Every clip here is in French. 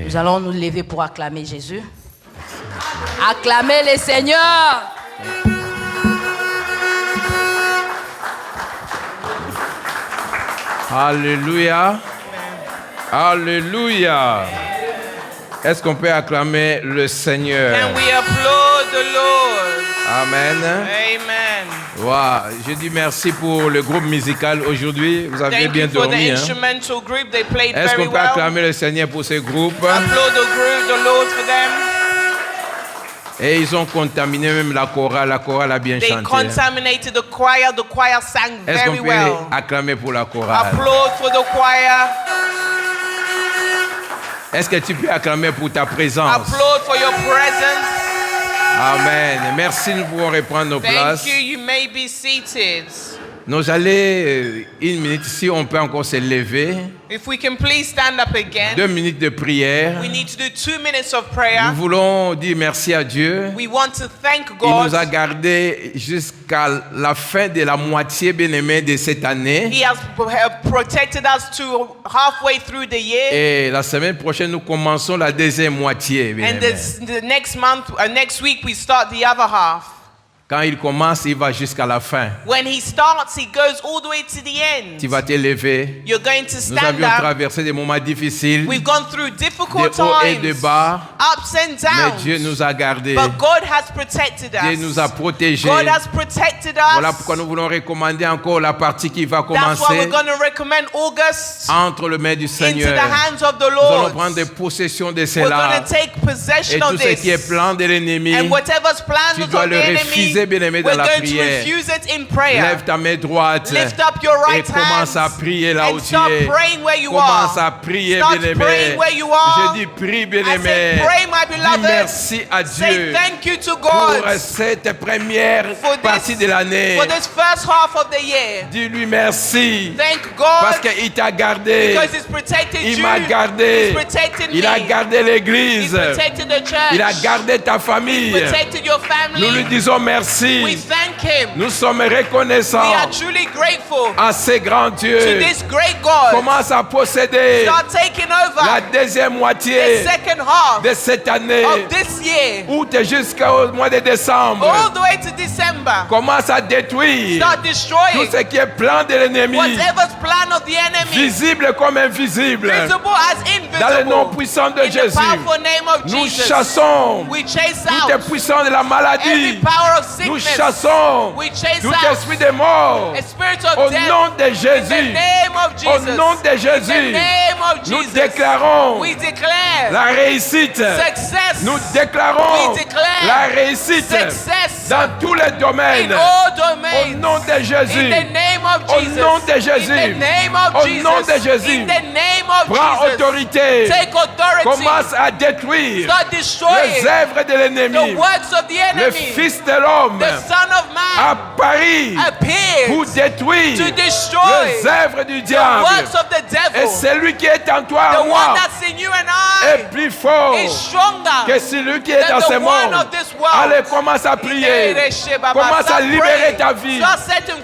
Nous allons nous lever pour acclamer Jésus. Acclamer le Seigneur. Alléluia. Alléluia. Est-ce qu'on peut acclamer le Seigneur? Can we applaud the Lord? Amen. Amen. Wow. Je dis merci pour le groupe musical aujourd'hui. Vous avez Thank bien you for the dormi. Hein? instrumental group. They played Est-ce very qu'on peut well. acclamer le Seigneur pour ce groupe? Applaud the Lord for them. Et ils ont contaminé même la chorale. La chorale a bien They chanté. contaminated the choir. The choir sang Est-ce qu'on very peut well. acclamer pour la chorale? Applaud for the choir. Est-ce que tu peux acclamer pour ta présence? Applaud for your presence. Amen. Merci, nous pouvons reprendre nos places. Thank you. You may be seated. Nous allons une minute, si on peut encore se lever. If we can please stand up again. 2 minutes de prière. We need to do 2 minutes of prayer. Nous voulons dire merci à Dieu. We want to thank Il God. nous a gardés jusqu'à la fin de la moitié bien-aimée de cette année. He has protected us to halfway through the year. Et la semaine prochaine, nous commençons la deuxième moitié. And bien-aimés. the next month, next week, we start the other half. Quand il commence, il va jusqu'à la fin. When he starts, he goes all the way to the end. Tu vas te lever. You're going to Nous stand avions up. traversé des moments difficiles, We've gone through difficult de haut et de times, bas, ups and mais downs. Dieu nous a gardés. But God has protected Dieu us. nous a protégés. God has protected Voilà us. pourquoi nous voulons recommander encore la partie qui va That's why commencer we're going to recommend August entre les mains du into Seigneur. the hands of the Nous allons Lord. prendre possession de We're cela. going to take Et possession tout of ce qui est this. plan de l'ennemi, And whatever's planned tu of dois the le enemy, refuser, bien-aimé, dans we're la going to prière. refuse it in prayer. Lève ta main droite Lift up your et right commence à hands prier là où and tu start es. praying where you Commence are. à prier, Start bien-aimé. praying where you are. Je dis prie, I bien-aimé. say pray, my Dis beloved. merci à Say Dieu thank you to pour God cette première for partie de l'année. for this first half of the year. Dis-lui merci Thank parce God qu'il t'a gardé. because He's protected Il you. m'a gardé. He's protected Il a me. gardé He's l'église. protected the church. Il a gardé ta famille. He's protected your family. Nous lui disons We merci. thank Him. Nous sommes We reconnaissants are truly grateful à ce grand to Dieu. this great God. Commence à posséder Start taking over la deuxième the moitié second half de cette année. of this year, Août jusqu'au mois de décembre. all the way to December. Commence à détruire Start tout destroying ce qui est plan de l'ennemi, whatever's plan of the enemy, visible comme invisible. visible as Dans le nom invisible. puissant de In the Jésus, powerful name of nous Jesus, chassons we chase tout out puissant de la every maladie. power of Nous sickness. chassons We chase tout out esprit de mort. a spirit Au of death. nom de In the Jésus, name of au Jesus. nom de In the Jésus, name of nous Jesus. déclarons We declare la réussite. success. Nous déclarons We declare la réussite success dans tous les domaines. in all Au domains. nom de In Jésus. the name of Au Jesus. nom de Jésus. In the name of Au Jesus. nom de Jésus. In the name of Prends Jesus. autorité. Take authority. Commence à détruire Start les destroying œuvres de the l'ennemi. works of the Le enemy. Fils de l'homme The Son of a Man pari pour appears détruire to destroy les œuvres du the diable. works of the Et devil. celui qui est en toi, The en one moi, that's in you and est I plus fort is stronger que celui qui est than dans ce the one monde. of this world. Allez, commence à prier. Commence à libérer ta vie,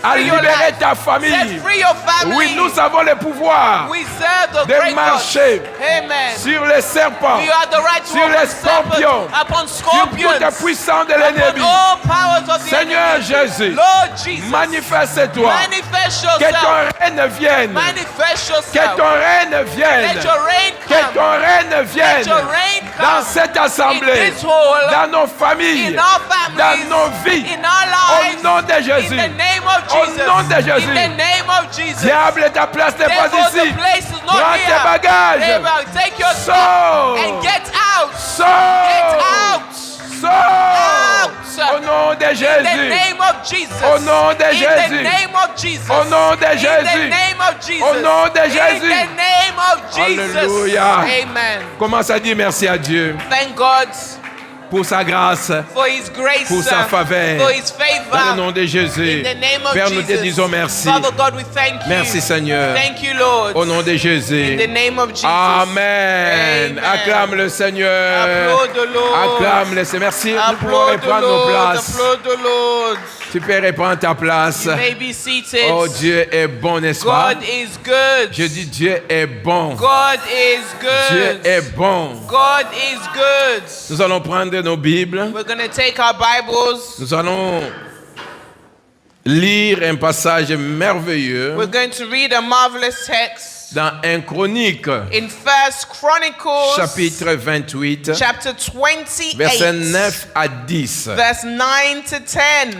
à libérer ta famille. Set free your family. Oui, nous avons le pouvoir We serve the de great God. marcher Amen. sur les serpents, We have the right to sur walk les on scorpions, serpents, upon sur toute scorpions, puissance de upon l'ennemi. all powers of the Seigneur enemy. Jésus, Lord Jesus, manifeste-toi. manifest Que yourself. ton règne vienne. Manifest Que yourself. ton règne vienne. Let your reign Que come. ton règne vienne Let your reign dans come. cette assemblée, In this hall, dans nos familles, in our families, dans nos vies. in our lives, Au nom de in Jésus. the name of Au Jesus, nom de Jésus. in the name of Jesus. Diable, ta place n'est pas Therefore, ici. the place is not Prends here. tes bagages. Amen. Take your stuff Sors. and get out. Get Sors. out. Sors. Out. Au nom de In the Jésus. name of Jesus. Au nom de In Jésus. the name of Jesus. Au nom de In Jésus. the name of Jesus. Au nom de In Jésus. the name of Jesus. Alléluia. Amen. Commence à dire merci à Dieu Thank God pour sa grâce, for His grace, pour sa faveur. for His Dans le favor. nom de Jésus. In the name of Père, nous te Jesus. disons merci. Father God, we thank you. Merci Seigneur. Thank you, Lord. Au nom de Jésus. In the name of Jesus. Amen. Amen. Acclame le Seigneur. Applaud the Lord. Acclame le Seigneur. Merci. Nous pouvons Applaud the reprendre nos Lord. places. Applaud the Lord. Tu peux reprendre ta place. You may be seated. Oh, Dieu est bon, n'est-ce pas? God is good. Je dis Dieu est bon. God is Dieu good. est bon. God is good. Nous allons prendre nos Bibles. We're going to take our Bibles. Nous allons lire un passage merveilleux We're going to read a marvelous text dans 1 Chronique, in 1 Chronicles, chapitre 28, chapter 28, versets 9 à 10. verse 9 to 10.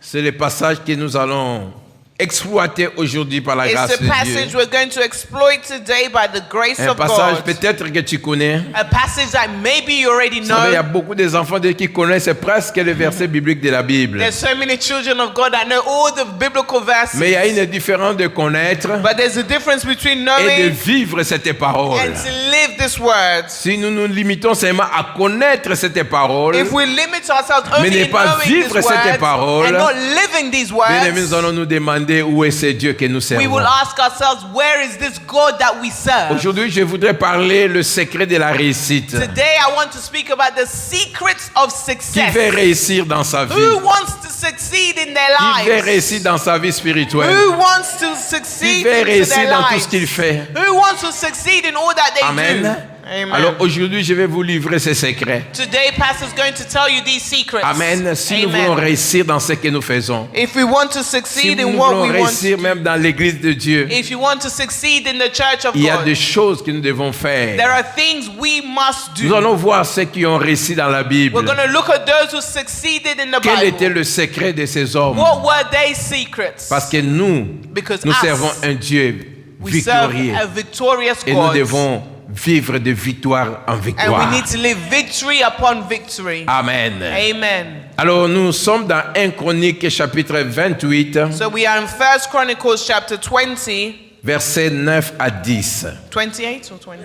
C'est le passage que nous allons exploiter aujourd'hui par la grâce It's de a passage Dieu. we're going to exploit today by the grace Un of passage God. peut-être que tu connais. A passage that maybe you already Vous savez, il y a know. beaucoup d'enfants qui connaissent presque les versets bibliques de la Bible. There's so many children of God that know all the biblical verses. Mais il y a une différence de connaître But there's a difference between et de knowing vivre cette parole. and to live this word. Si nous nous limitons seulement à connaître cette parole, If we limit ourselves mais only ne in pas knowing vivre these cette words parole, and not living these bien aimés, nous words, allons nous demander où est ce Dieu que nous we servons. will ask ourselves, where is this God that we serve? Aujourd'hui, je voudrais parler le secret de la réussite. Today I want to speak about the secrets of Qui success. veut réussir dans sa vie? Who wants to succeed in their Qui veut lives? réussir dans sa vie spirituelle? Who wants to Qui succeed veut in réussir their dans tout lives? ce qu'il fait? Who wants to succeed in all that they Amen. do? Amen. Alors aujourd'hui, je vais vous livrer ces secrets. Today, Pastor is going to tell you these secrets. Amen. Si nous voulons réussir dans ce que nous faisons, If we want to si succeed nous in what voulons we want, réussir même dans l'église de Dieu, if you want to succeed in the church of il y a God, des choses que nous devons there faire. are things we must Nous do. allons voir ceux qui ont réussi dans la Bible. We're going to look at those who succeeded in the Quel était Bible. le secret de ces hommes? What were their secrets? Parce que nous Because servons un Dieu we serve victorieux. a victorious Et nous God. devons vivre de victoire en And we victoire. need to live victory upon victory. Amen. Amen. Alors nous sommes dans 1 Chronique chapitre 28, So we are in 1 Chronicles chapter 20, versets 9 à 10. 28 or 20?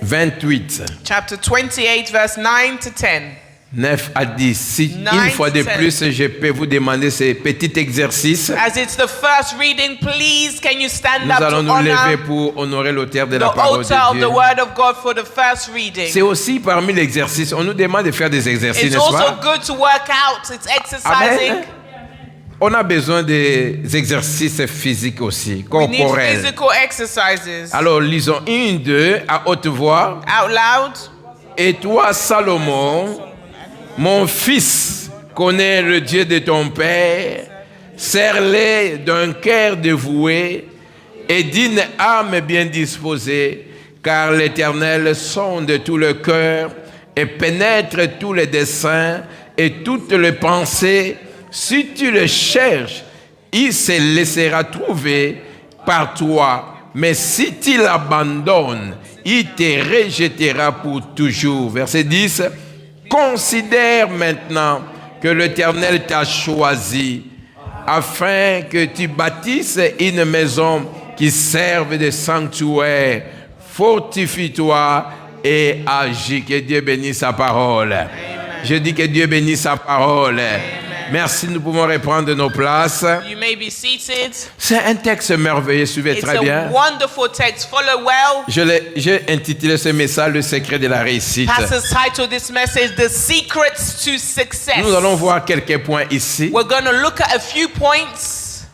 28, Chapter 28, verse 9 to 10. 9 à 10. Si 9 une fois de to 10. plus, je peux vous demander ces petits exercices, As it's the first reading, please can you stand nous up allons to nous lever honor pour honorer l'auteur de the la parole altar of de the Dieu. word of God for the first reading. C'est aussi parmi l'exercice. On nous demande de faire des exercices, It's n'est-ce also pas? good to work out. It's exercising. Amen. On a besoin des exercices physiques aussi, We need corporels. physical exercises. Alors lisons 1, 2 à haute voix. Out loud. Et toi, Salomon, mon fils, connais le Dieu de ton père, serre-les d'un cœur dévoué et d'une âme bien disposée, car l'Éternel sonde tout le cœur et pénètre tous les desseins et toutes les pensées. Si tu le cherches, il se laissera trouver par toi. Mais si tu l'abandonnes, il te rejettera pour toujours. Verset 10. Considère maintenant que l'Éternel t'a choisi afin que tu bâtisses une maison qui serve de sanctuaire. Fortifie-toi et agis. Que Dieu bénisse sa parole. Amen. Je dis que Dieu bénisse sa parole. Amen. Merci, nous pouvons reprendre nos places. You may be seated. C'est un texte merveilleux, suivez It's très bien. a wonderful text. Follow well. J'ai intitulé ce message Le secret de la réussite. Pastor's titled this message, The Secrets to Success. Nous allons voir quelques points ici. We're going to look at a few points.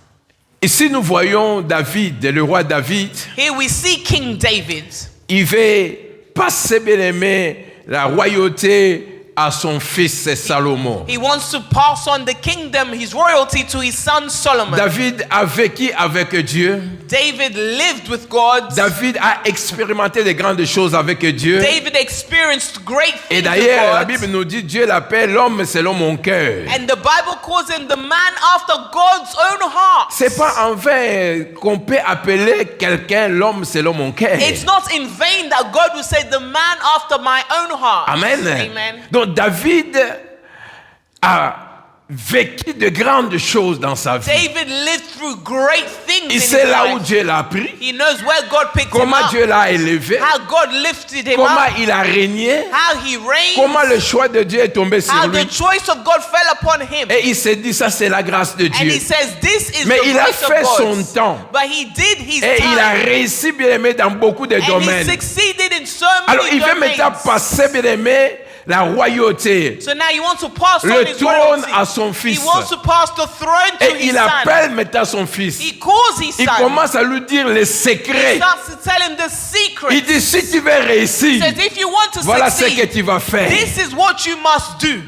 Ici, nous voyons David, le roi David. Here we see King David. Il veut passer, bien aimé, la royauté à son fils Salomon. He wants to pass on the kingdom, his royalty, to his son Solomon. David a vécu avec Dieu. David lived with God. David a expérimenté de grandes choses avec Dieu. David experienced great Et things d'ailleurs, la with Bible God. nous dit Dieu l'appelle l'homme selon mon cœur. And the Bible calls him the man after God's own heart. C'est pas en vain qu'on peut appeler quelqu'un l'homme selon mon cœur. It's not in vain that God will say the man after my own heart. Amen. Amen. Donc David a vécu de grandes choses dans sa vie. David lived through great things Il in sait his là où life. Dieu l'a pris, He knows where God picked him comment up, Dieu l'a élevé, how God lifted him comment up, il a régné, how he reigned, comment le choix de Dieu est tombé sur how lui. the choice of God fell upon him. Et il s'est dit, ça c'est la grâce de And Dieu. he says, this is Mais the il a grace of fait God. son temps. But he did his Et il a time. réussi, bien aimé, dans beaucoup de And he domaines. succeeded in so many Alors il veut domains. maintenant passer, bien aimé, la royauté, So now he wants to pass on le his trône royalty. à son He fils. wants to pass the throne to Et his il son. appelle maintenant son fils. He calls his Il son. commence à lui dire les He secrets. starts to tell him the secret. Il dit, si tu veux He réussir, says, if you want to voilà ce que succeed, tu vas faire. this is what you must do.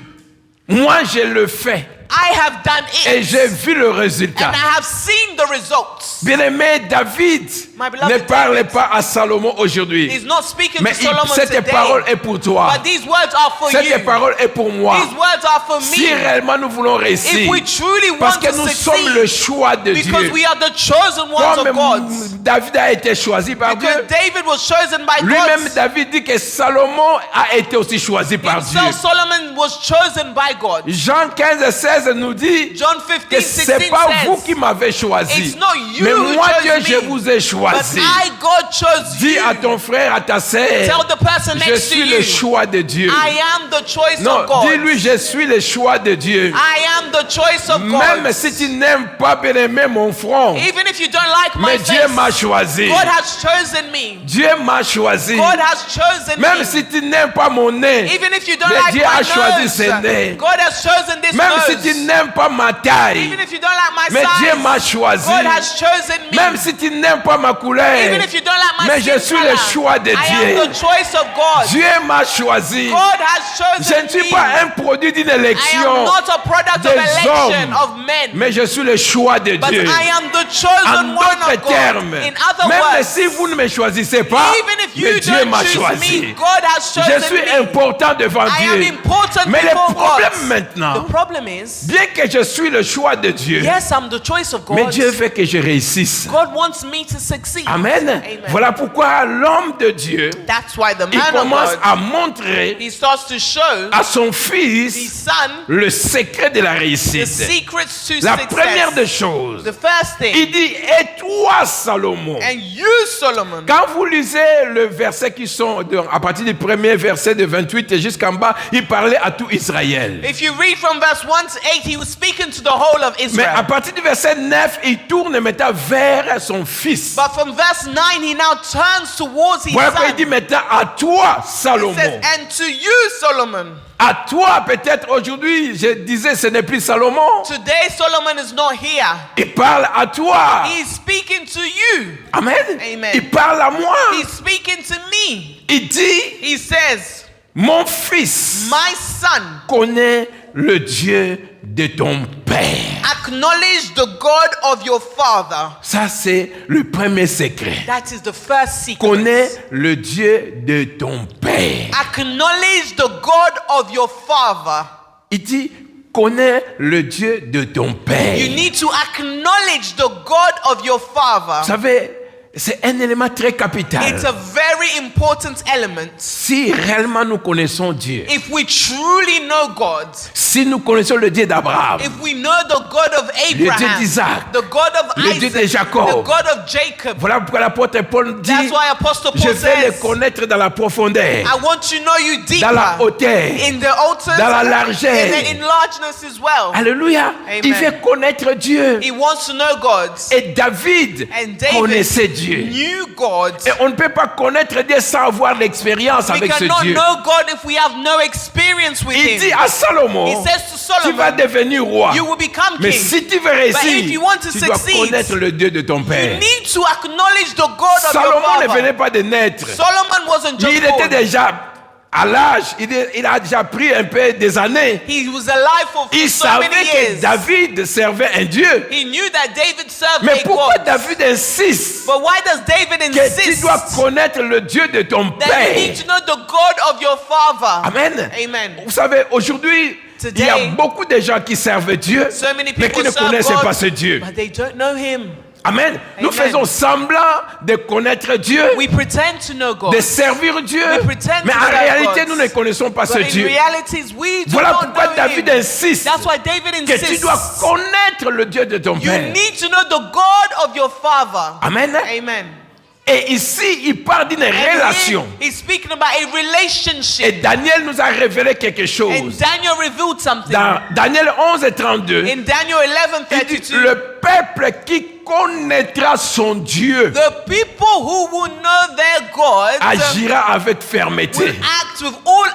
Moi, je le fais. I have done Et it. j'ai vu le And résultat. I have seen the results. Bien-aimé, David My beloved ne parlait David, pas à Salomon aujourd'hui. He's not speaking Mais to Solomon cette today. parole est pour toi. But these words are for you. Cette parole est pour moi. These words are for Si me. réellement nous voulons réussir, If we truly parce want que to nous sommes le succeed, choix de because Dieu. we are the chosen ones of Comme God. David a été choisi par Dieu, Because David was chosen by lui-même God. David dit que Salomon a été aussi choisi par Dieu. Himself, Solomon was chosen by God. Jean 15:16 nous dit John que 15, 16 c'est pas vous qui says, m'avez choisi, It's not you mais who moi chose Dieu me, je vous ai but choisi. I, God, chose Dis you. à ton frère, à ta sœur, Tell the person je next to suis le you, choix de Dieu. I am the choice Non, of God. dis-lui, je suis le choix de Dieu. I am the choice of Même God. si tu n'aimes pas bien aimer mon front, Even if you don't like my mais Dieu m'a face, choisi. God has chosen me. Dieu m'a choisi. God has chosen Même me. si tu n'aimes pas mon nez, Even if you don't mais like Dieu my a choisi nose, ce nez. God has chosen this Même si nose. tu n'aimes pas ma taille, Even if you don't like my mais Dieu size, m'a choisi. God has chosen me. Même si tu n'aimes pas ma couleur, Even if you don't like my mais skin je suis color, le choix de I am Dieu. the choice of God. Dieu m'a choisi. God has Je chosen ne suis me. pas un produit d'une I am élection not a product of des election hommes, of men, mais je suis le choix de but Dieu. I am the En chosen one d'autres of God. termes, In other même words, si vous ne me choisissez pas, even if mais you Dieu don't m'a choose choisi. me, God has Je chosen suis me. important devant I am Dieu. important Mais le before problème God. maintenant, The problem is, bien que je suis le choix de Dieu, yes, I'm the choice of mais God. Dieu veut que je réussisse. God wants me to succeed. Amen. Amen. Voilà pourquoi l'homme de Dieu, That's why the il man of commence God, à montrer he starts to show à son his fils son le secret de la the réussite. secrets to La première des success. choses, The first thing, il dit, et toi Salomon. and you Solomon, Quand vous lisez le verset qui sont à partir du premier verset de 28 et jusqu'en bas, il parlait à tout Israël. if you read from verse 1 to 8, he was speaking to the whole of Mais à Israel. partir du verset 9, il tourne maintenant vers son fils. But from verse 9, he now turns towards his Voilà pourquoi il dit son. maintenant à toi He Salomon. says, and to you Solomon. À toi peut-être aujourd'hui, je disais ce n'est plus Salomon. Today Solomon is not here. Il parle à toi. He's speaking to you. Amen. Amen. Il parle à moi. He's speaking to me. Il dit, He says, mon fils my son, connaît le Dieu de ton père. acknowledge the God of your father. Ça, c'est le premier secret. That is the first secret. Connais le Dieu de ton père. Acknowledge the God of your father. Il dit, connais le Dieu de ton père. You need to acknowledge the God of your father. Vous savez, c'est un élément très capital. It's a very important element. Si réellement nous connaissons Dieu, If we truly know God, si nous connaissons le Dieu d'Abraham, if we know the God of Dieu Abraham, d'Isaac, the God of le Dieu de Isaac, Jacob. the God of Jacob, voilà pourquoi l'apôtre Paul dit, that's why Apostle je Paul vais les says, connaître dans la profondeur, I want to know you dans la deeper, hauteur, in the altars, dans la largeur. in the enlargeness as well. Alléluia. Amen. Il veut connaître Dieu. He wants to know God. Et David And David connaissait Dieu. knew God. Et on ne peut pas connaître Dieu sans avoir l'expérience We avec ce cannot Dieu. know God if we have no experience with Il Him. dit à Salomon, He says to tu vas Solomon, devenir roi. you will become Mais king. si tu veux But if réussir, you want to tu dois succeed, connaître le Dieu de ton You père. need to acknowledge the God of your Salomon ne father. venait pas de naître. Solomon wasn't just Il était born. déjà à l'âge, il a déjà pris un peu des années. He was alive for Il so savait many que years. David servait un Dieu. He knew that David served Mais a pourquoi God. David insiste But why does David que tu insist dois connaître le Dieu de ton that you need père? to know the God of your father? Amen. Amen. Vous savez, aujourd'hui, il y a Today, beaucoup de gens qui servent Dieu, So many mais qui people ne serve connaissent God, pas ce Dieu. but they don't know Him. Amen. Nous Amen. faisons semblant de connaître Dieu, We pretend to know God. de servir Dieu, We pretend mais to en serve réalité, God. nous ne connaissons pas ce But in Dieu. realities, we do Voilà not pourquoi know David Him. insiste That's why David que tu insists. dois connaître le Dieu de ton You père. need to know the God of your father. Amen. Amen. Et ici, il parle d'une And relation. here, he's speaking about a Et relationship. Daniel nous a révélé quelque And chose. Daniel revealed something. Dans Daniel 11 et 32, In Daniel 11, il dit, 32, le peuple qui connaîtra son Dieu The people who will know their God agira avec fermeté. will act with all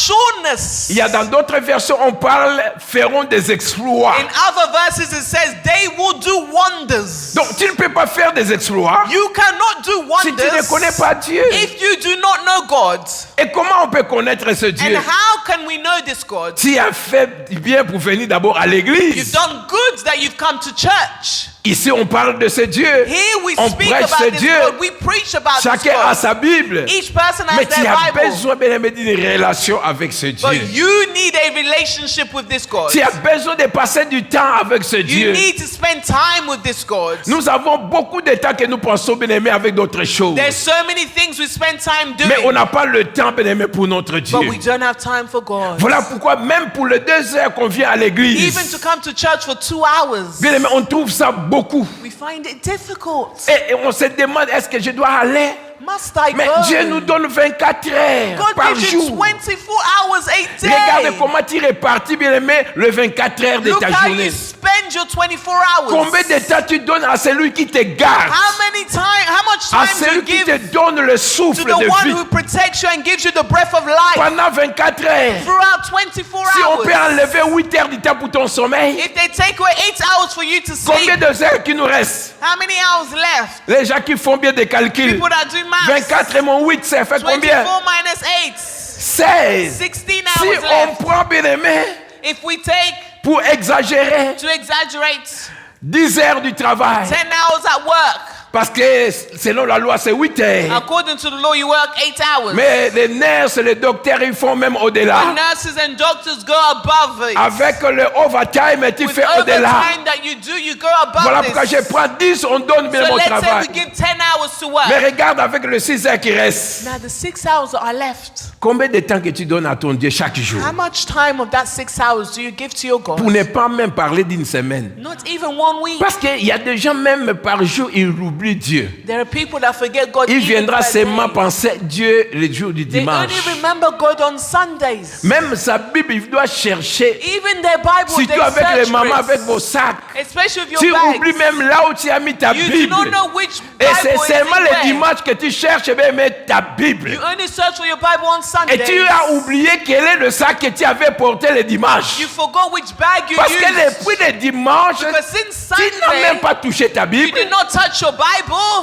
assuredness. Il y a dans d'autres versions, on parle, feront des exploits. In other verses it says they will do wonders. Donc tu ne peux pas faire des exploits You cannot do si tu ne wonders connais pas Dieu. if you do not know God. Et comment on peut connaître ce And Dieu? how can we know this God? Tu as fait bien pour venir d'abord à You've l'église. done good that you've come to church. Ici, on parle de ce Dieu. Here we On speak prêche about ce this Dieu. God. We preach about this Chacun a God. sa Bible. Each person has Mais tu their as Bible. besoin, bien aimé, d'une relation avec ce But Dieu. you need a relationship with this God. Tu as besoin de passer du temps avec ce You Dieu. need to spend time with this God. Nous avons beaucoup de temps que nous pensons, bien aimé, avec d'autres choses. There's so many things we spend time Mais on doing, n'a pas le temps, bien aimé, pour notre Dieu. but we don't have time for God. Voilà pourquoi, même pour les 2 heures qu'on vient à Even l'église, to come to church for 2 hours, bien aimé, on trouve ça beaucoup. we find it difficult. Et on se demande, est-ce que je dois aller? Must I Mais go? Dieu nous donne 24 heures God par gives you jour. 24 hours a day. Regarde comment tu répartis, bien aimé, le 24 heures de Look ta how journée. you spend your 24 hours. Combien de temps tu donnes à celui qui te garde, How much à time do celui you qui give te donne le to souffle the de one vie who protects you and gives you the breath of life pendant 24 heures? throughout 24 Si on hours? peut enlever 8 heures du temps pour ton sommeil, If they take away 8 hours for you to combien sleep, de heures qui nous reste? how many hours left? Les gens qui font bien des calculs, People that do maths, 24 et mon 8, ça fait 24 combien? minus 8, 16. 16 Si hours on left. prend, bien aimé, If we take, pour exagérer, to exaggerate, 10 heures du travail, 10 hours at work. parce que selon la loi, c'est 8 heures. According to the law, you work 8 hours. Mais les nurses, les docteurs, ils font même But au-delà. nurses and doctors go above it. Avec le overtime, tu With fais au-delà. overtime that you do, you go above Voilà this. pourquoi je prends 10, on donne bien So mon let's say travail. we give 10 hours to work. Mais regarde avec le 6 heures qui reste. Now the 6 hours that are left, Combien de temps que tu donnes à ton Dieu chaque jour? how much time of that 6 hours do you give to your God? Pour ne pas même parler d'une semaine. Not even 1 week. Parce qu'il y a des gens, même par jour, ils oublient Dieu. There are people that forget God. Il even viendra per seulement day. penser Dieu le jour du They dimanche. only remember God on Sundays. Même sa Bible, il doit chercher. Even their Bible, they Surtout avec les search mamans, for avec it. vos sacs. Especially with Tu your bags. oublies même là où tu as mis ta You do Bible. not know which Et Bible c'est is seulement in le where. dimanche que tu cherches et bien mettre ta Bible. You only search for your Bible on Et Sundays. tu as oublié quel est le sac que tu avais porté le dimanche. You forgot which bag you Parce que used. depuis le dimanche, Because since tu n'as Sunday, même pas touché ta you Bible. did not touch your Bible.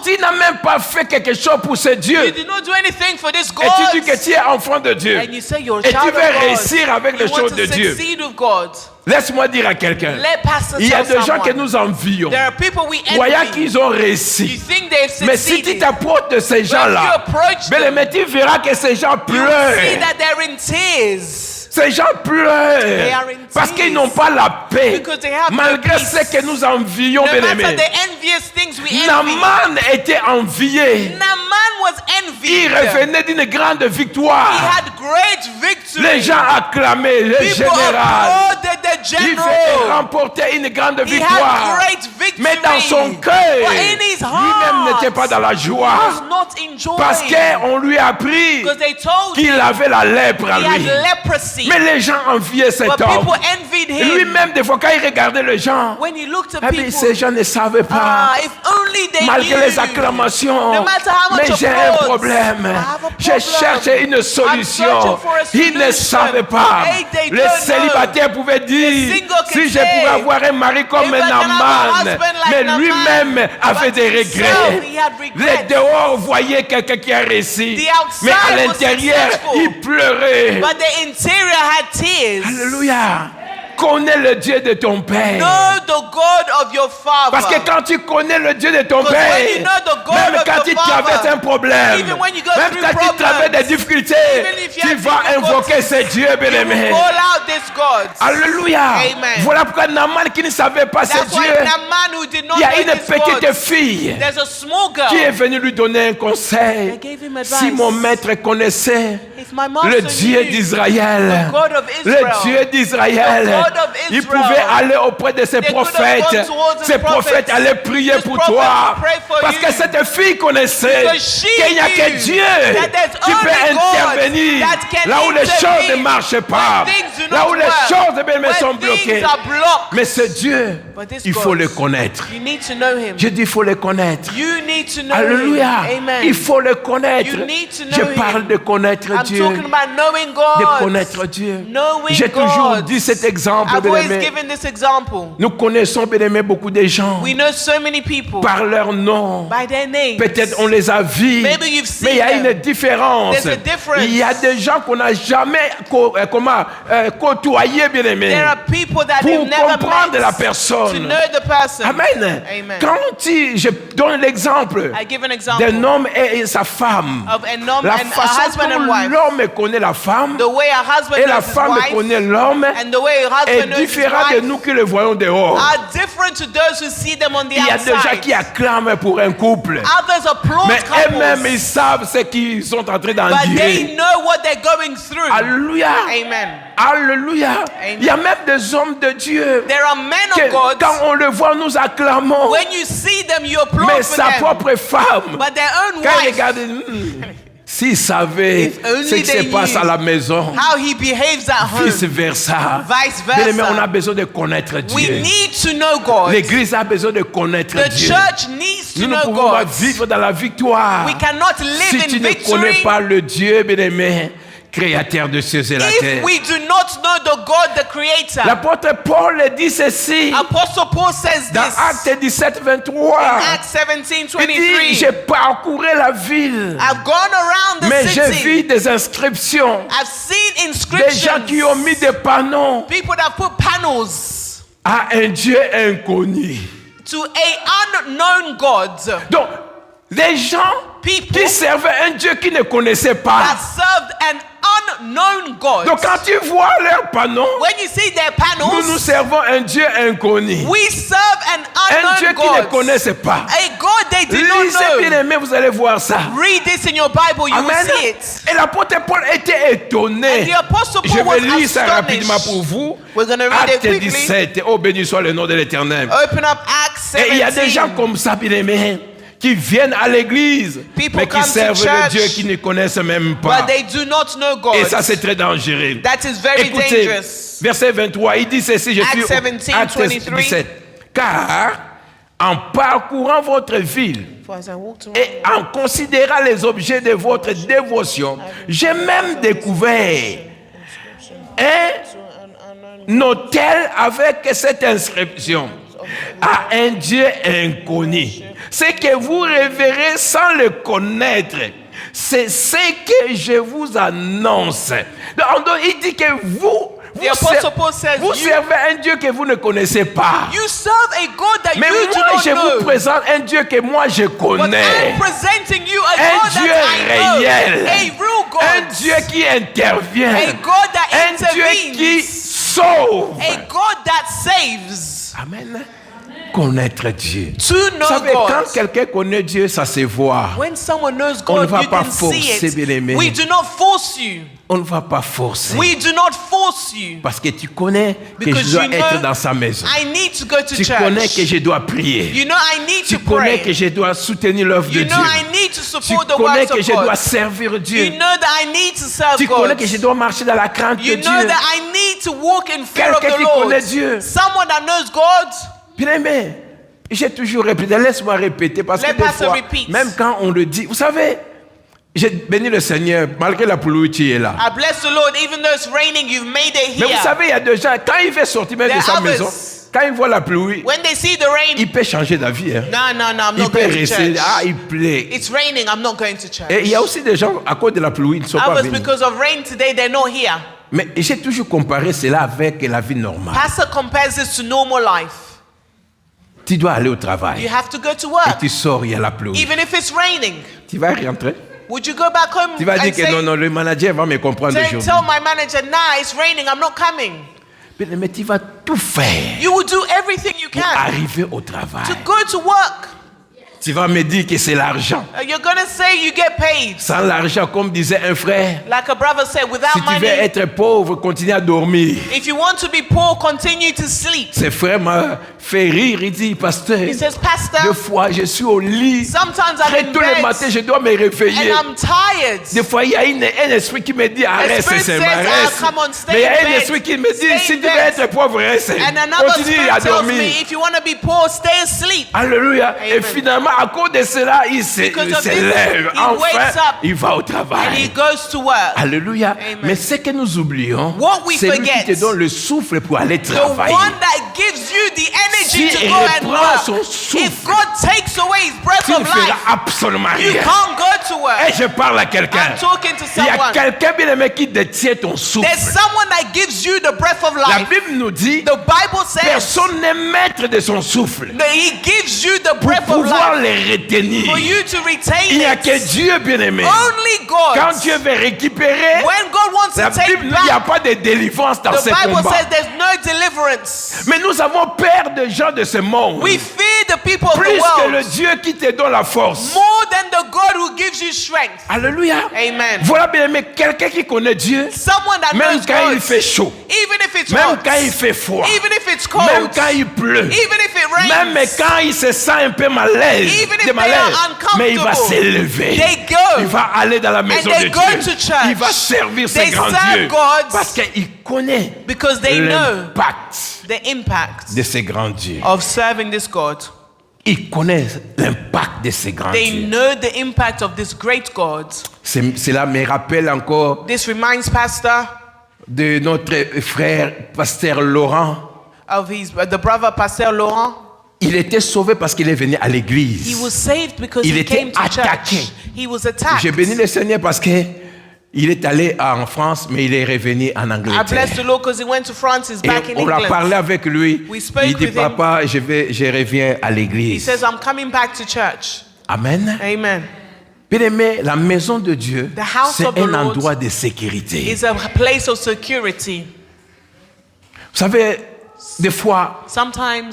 Tu n'as même pas fait quelque chose pour ce You Dieu. did not do anything for this God. Et tu dis que tu es enfant de Dieu. And you say you're a Et tu child of veux God. réussir avec les You want choses to de Dieu. succeed with God. Laisse-moi dire à quelqu'un. Let Pastor Il y a tell des gens que someone. nous envions. There are people we Voyant envy. qu'ils ont You réussi. think they've Mais si tu succeeded. t'approches de ces But if you gens-là, approach mais them, tu verras que ces gens you see pleurent. that they're in tears. Ces gens They pleurent are in parce tears. qu'ils n'ont pas la paix. Because they have no Malgré peace. ce que nous envions, No matter bien-aimés. the envious things we envy. Naaman était envié. Naaman was envied. Il revenait d'une grande He victoire. had great victory. Les gens acclamaient le People général. applauded the Il general. venait remporter une grande He victoire. had great victory. Mais dans son cœur, But in his lui-même heart, n'était pas dans la he was joie. not enjoying. Parce qu'on lui a appris Because they told him qu'il avait la lèpre à he had lui. leprosy. Mais les gens enviaient cet But homme. people envied him. Lui-même, des fois, quand il regardait les gens, When he looked at ah, mais people, ces gens ne savaient pas. if only they Malgré knew. les acclamations, No matter how much mais j'ai un applause, problème. I have a Je problem. cherchais une solution. searching for a Il ne solution. savait pas. Hey, they Le don't célibataire pouvait dire, The single can si je say, pouvais avoir un mari comme if I can have a Naaman, husband like mais Naaman, lui-même avait but des himself, regrets. he had regrets. Les dehors voyaient quelqu'un qui a réussi, The outside mais à was l'intérieur, successful. il pleurait. But the interior had tears. Alléluia. Connais le Dieu de ton Père. Know the God of your father. Parce que quand tu connais le Dieu de ton Because Père, when you know the God même of quand your tu father, traverses un problème, even when you go même through quand tu problems, traverses des difficultés, even if you tu have vas invoquer difficulties, ce Dieu bien-aimé. call out this God. Alléluia. Amen. Voilà pourquoi Naaman qui ne savait pas ce That's why Dieu, Naaman who did not il y a know une this petite God, fille there's a small girl. qui est venue lui donner un conseil. They gave him advice. Si mon maître connaissait If my master le Dieu knew d'Israël, the God of le Israel, Dieu d'Israël, the God God of il Israel, pouvait aller auprès de ses they could have prophètes. gone towards his Ses prophètes prophets. allaient prier His pour prophets toi. would pray for Parce you. que cette fille connaissait Because she qu'il n'y a que knew Dieu that there's qui peut only God intervenir that can là où les choses ne intervene marchent pas, when things do là not où les work, choses bien, when sont things bloquées. are blocked. Mais ce Dieu, But this il faut God, le connaître. You need to know him. Je dis il faut le connaître. You need to know Alléluia. him. Amen. Il faut le connaître. You need to know Je him. parle de connaître I'm Dieu. talking about knowing De God. connaître Dieu. Knowing J'ai toujours God. dit cet exemple, I've always bien-aimé. given this example. Nous connaissons, bien-aimé, beaucoup de gens We know so many people par leur nom. by their names. Peut-être on les a vus, Maybe you've seen mais il y a them. une différence. There's a difference. Il y a des gens qu'on n'a jamais côtoyés, bien-aimé, There are people that pour they've never comprendre met la to personne. know the person. Amen. Amen. Quand je donne l'exemple I give an example d'un homme et sa femme, of an homme la and a façon husband and dont wife. l'homme connaît la femme The way a husband et la knows his femme wife connaît l'homme and the way a est husband knows his différent de wife nous qui le voyons dehors. are different to those who see them on the Il y a des gens outside. qui acclament pour un couple, Others applaud mais eux-mêmes couples, ils savent ce qu'ils sont en train but d'endurer. they know what they're going through. Alléluia. Amen. Alléluia. Amen. Il y a même des hommes de Dieu There are men que of God. quand on le voit, nous acclamons. When you see them, you applaud Mais for sa them. propre femme, But their own quand il wife, regarde, s'il savait If only ce qui se they passe knew à la maison, how he behaves at home. vice versa. Vice Bien-aimé, on a versa. besoin de connaître We Dieu. need to know God. L'église a besoin de connaître The Dieu. church needs to Nous ne know pouvons pas God. vivre dans la victoire We cannot live si in tu ne connais victory pas le Dieu, bien-aimé, créateur de cieux et la terre. if we do not know the God, the Creator. L'apôtre Paul dit ceci Apostle Paul says dans this Actes 17, 23. in Acts 17:23. Il dit, j'ai parcouru la ville, I've gone around the mais j'ai vu city. des inscriptions. I've seen Des gens qui ont inscriptions. mis des panneaux People that put panels à un Dieu inconnu. to a unknown God Donc, les gens People qui servaient un Dieu qu'ils ne connaissaient that pas. served an unknown God. Donc, quand tu vois leurs panneaux, When you see their nous panels, servons un Dieu inconnu. we serve an Un Dieu unknown qu'ils ne God. connaissent pas. A God they did not Lisez bien know. aimé, vous allez voir ça. Read this in your Bible, you will Amen. see it. Et l'apôtre Paul était étonné. And the Apostle Je Paul was vais lire ça astonished. rapidement pour vous. We're going to read it Acte quickly. 17. Oh, béni soit le nom de l'Éternel. Open up Acts Et il y a des 17. gens comme ça, bien aimés, qui viennent à l'église, People mais qui come to servent le church, Dieu qu'ils ne connaissent même pas. But they do not know God. Et ça, c'est très dangereux. That is very Écoutez, dangerous. verset 23, il dit ceci, je Acts suis 17, Acte 23. 17. Car en parcourant votre ville For as I walked around, et en considérant les objets de votre dévotion, j'ai même découvert un hôtel avec cette inscription à un Dieu inconnu. Ce que vous révérez sans le connaître, c'est ce que je vous annonce. Donc, il dit que vous The Apostle Paul says, vous servez un Dieu que vous ne connaissez pas. you serve a God that Mais you do moi, not je vous know. présente un Dieu que moi je But connais. I'm presenting you a Un God Dieu that I réel. know. A real God. Un Dieu qui intervient. A God that Un Dieu qui intervenes. sauve. A God that saves. Amen. Connaître Dieu. To Vous know savez, God. quand quelqu'un connaît Dieu, ça se voit. When someone knows On ne God, va you pas can forcer, see it. bien-aimé. We do not force you. On ne va pas forcer. We do not force you. Parce que tu connais que Because je dois you être know dans sa maison. I need to go to Tu church. connais que je dois prier. You know I need Tu to connais pray. que je dois soutenir l'œuvre de You Dieu. know I need to Tu support the connais works que of je dois God. servir Dieu. You know that I need to serve Tu connais God. que je dois marcher dans la crainte de You Dieu. know that I need to walk in fear of Quelqu'un the qui Lord. connaît Dieu. Someone that knows God. Bien aimé, j'ai toujours répété, laisse-moi répéter, parce que Let des Pastor fois, repeat. même quand on le dit, vous savez, j'ai béni le Seigneur, malgré la pluie, tu es là. I bless the Lord, even though it's raining, you've made it Mais here. vous savez, il y a des gens, quand il veut sortir même de There sa are maison, others. quand il voit la pluie, When they see the rain, il peut changer d'avis. Hein. no, I'm Il not peut going to rester, church. il plaît. It's raining, I'm not going to church. Et il y a aussi des gens, à cause de la pluie, ils ne sont pas Others, venus. because of rain today, they're not here. Mais j'ai toujours comparé cela avec la vie normale. Pastor compares this to normal life. Tu dois aller au You travail. have to go to Et work, tu sors, il y a la pluie. even if it's raining. Tu vas rentrer. Would you go back home Tu vas dire and que say, non, le manager va me comprendre aujourd'hui. tell my manager, nah, it's raining, I'm not coming. Mais tu vas tout faire You will do everything you pour can arriver au travail. to go to work. Tu vas me dire que c'est l'argent. You're going to say you get paid. Sans l'argent, comme disait un frère, Like a brother said, si without tu veux money, être pauvre, continue à dormir. if you want to be poor, continue to sleep. Ce frère m'a fait rire. Il dit, pasteur, He says, Pastor, des fois je suis au lit. sometimes I'm Très in tôt le bed matin, je dois me réveiller. and I'm tired. Des fois, il y a un esprit qui me dit, arrête, Spirit c'est says, ma "Ah, reste. come on, stay Mais il y a in un bed. esprit qui me dit, Stay si in tu veux bed." être pauvre, reste. And another Continue spirit à tells dormir. me, if you want to be poor, stay asleep. Alléluia. Et Amen. finalement, à cause de cela, il Because of se this, lève. he wakes Enfin, up il va au And he travail. goes to work. Alléluia. Amen. Mais ce que nous oublions, What we c'est lui qui forget, te donne le souffle pour aller The travailler. one that gives you the energy Si to il go and reprend son work. souffle, If God takes away his breath Tu ne of feras life, absolument you rien. can't go to Et work. je parle à quelqu'un. I'm talking to Il y a someone. quelqu'un, bien aimé, qui détient ton souffle. There's someone that gives you the breath of La life. Bible nous dit, The Bible says personne n'est maître de son souffle that he gives you the pour breath of pouvoir life les retenir. for you to retain Il n'y a it. que Dieu, bien aimé. Only Quand God. Dieu veut récupérer, When God wants la to take Bible, il n'y a back, pas de délivrance dans the ces Bible combats. says there's no deliverance. Mais nous avons peur des gens de ce monde. We fear the people of Plus the que le world Dieu qui te donne la force. more than the God who gives you strength. Alléluia. Amen. Voilà, bien aimé, quelqu'un qui connaît Dieu, Someone that même knows quand God, il fait chaud, even if it's même hot, quand il fait froid, even if it's cold, même quand il pleut, even if it rains, même quand il se sent un peu malaise, Even if de they malaise, are uncomfortable, mais il va s'élever. they go. Il va aller dans la maison they de go Dieu. to church. Il va servir ce They grand serve Dieu. God Parce qu'il connaît because they know l'impact the impact de ce grand Dieu. of serving this God. Il connaît l'impact de ce grand They Dieu. know the impact of this great God. Cela me rappelle encore This reminds Pastor de notre frère, pasteur Laurent. of the brother Pastor Laurent. Il était sauvé parce qu'il est venu à He l'église. was saved because Il he était came to attaqué. church. He was attacked. J'ai béni le Seigneur parce que il est allé en France, mais il est revenu en I Angleterre. bless the Lord because he went to France. He's Et back in on a England. parlé avec lui. We spoke Il dit, with him. papa, je reviens à He l'église. says, I'm coming back to church. Amen. Amen. Bien aimé, la maison de Dieu, The house c'est of the un Lord endroit de sécurité. It's a place of security. Vous savez, des fois, Sometimes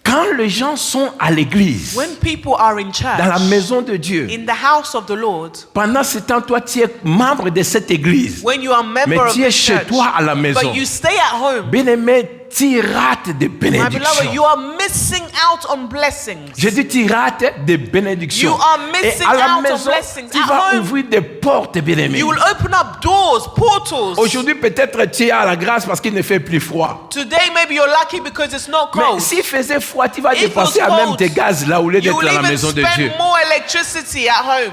quand les gens sont à l'église, when people are in dans la church, maison de Dieu, in the house of the Lord, pendant ce temps, toi, tu es membre de cette église. when you are a member Mais of tu es the chez church, toi à la maison. but you stay at home, Bien aimé, tu rates des my beloved, bénédictions. you are missing out on blessings. Je dis, tu rates des bénédictions. You are Et missing à la out on maison, blessings. tu At vas home, ouvrir des portes, bien aimé. You will open up doors, portals. Aujourd'hui, peut-être tu as la grâce parce qu'il ne fait plus froid. Today, maybe you're lucky because it's not Mais cold. s'il faisait froid, tu vas If dépenser it was à même cold, tes gaz là au lieu You d'être will à la even maison de Dieu. spend more electricity at home.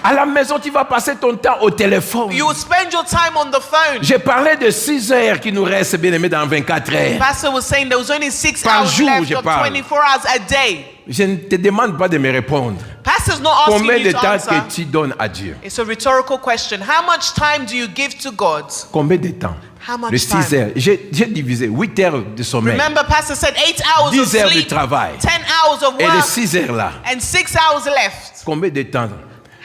À la maison, tu vas passer ton temps au téléphone. You will spend your time on the phone. J'ai parlé de 6 heures qui nous restent, bien aimé, dans 24 heures. Pastor was saying there was only 6 Par hours jour, left je of parle. 24 hours a day. Je ne te demande pas de me répondre. Pastor's not asking Combien de you to temps answer. que tu donnes à Dieu? It's a rhetorical question. How much time do you give to God? Combien de temps? How much De 6 heures. J'ai divisé 8 heures de sommeil. Remember, Pastor said 8 hours 10 of heures de sleep, travail. 10 hours of Et les work, 6 heures là, and 6 hours left. combien de temps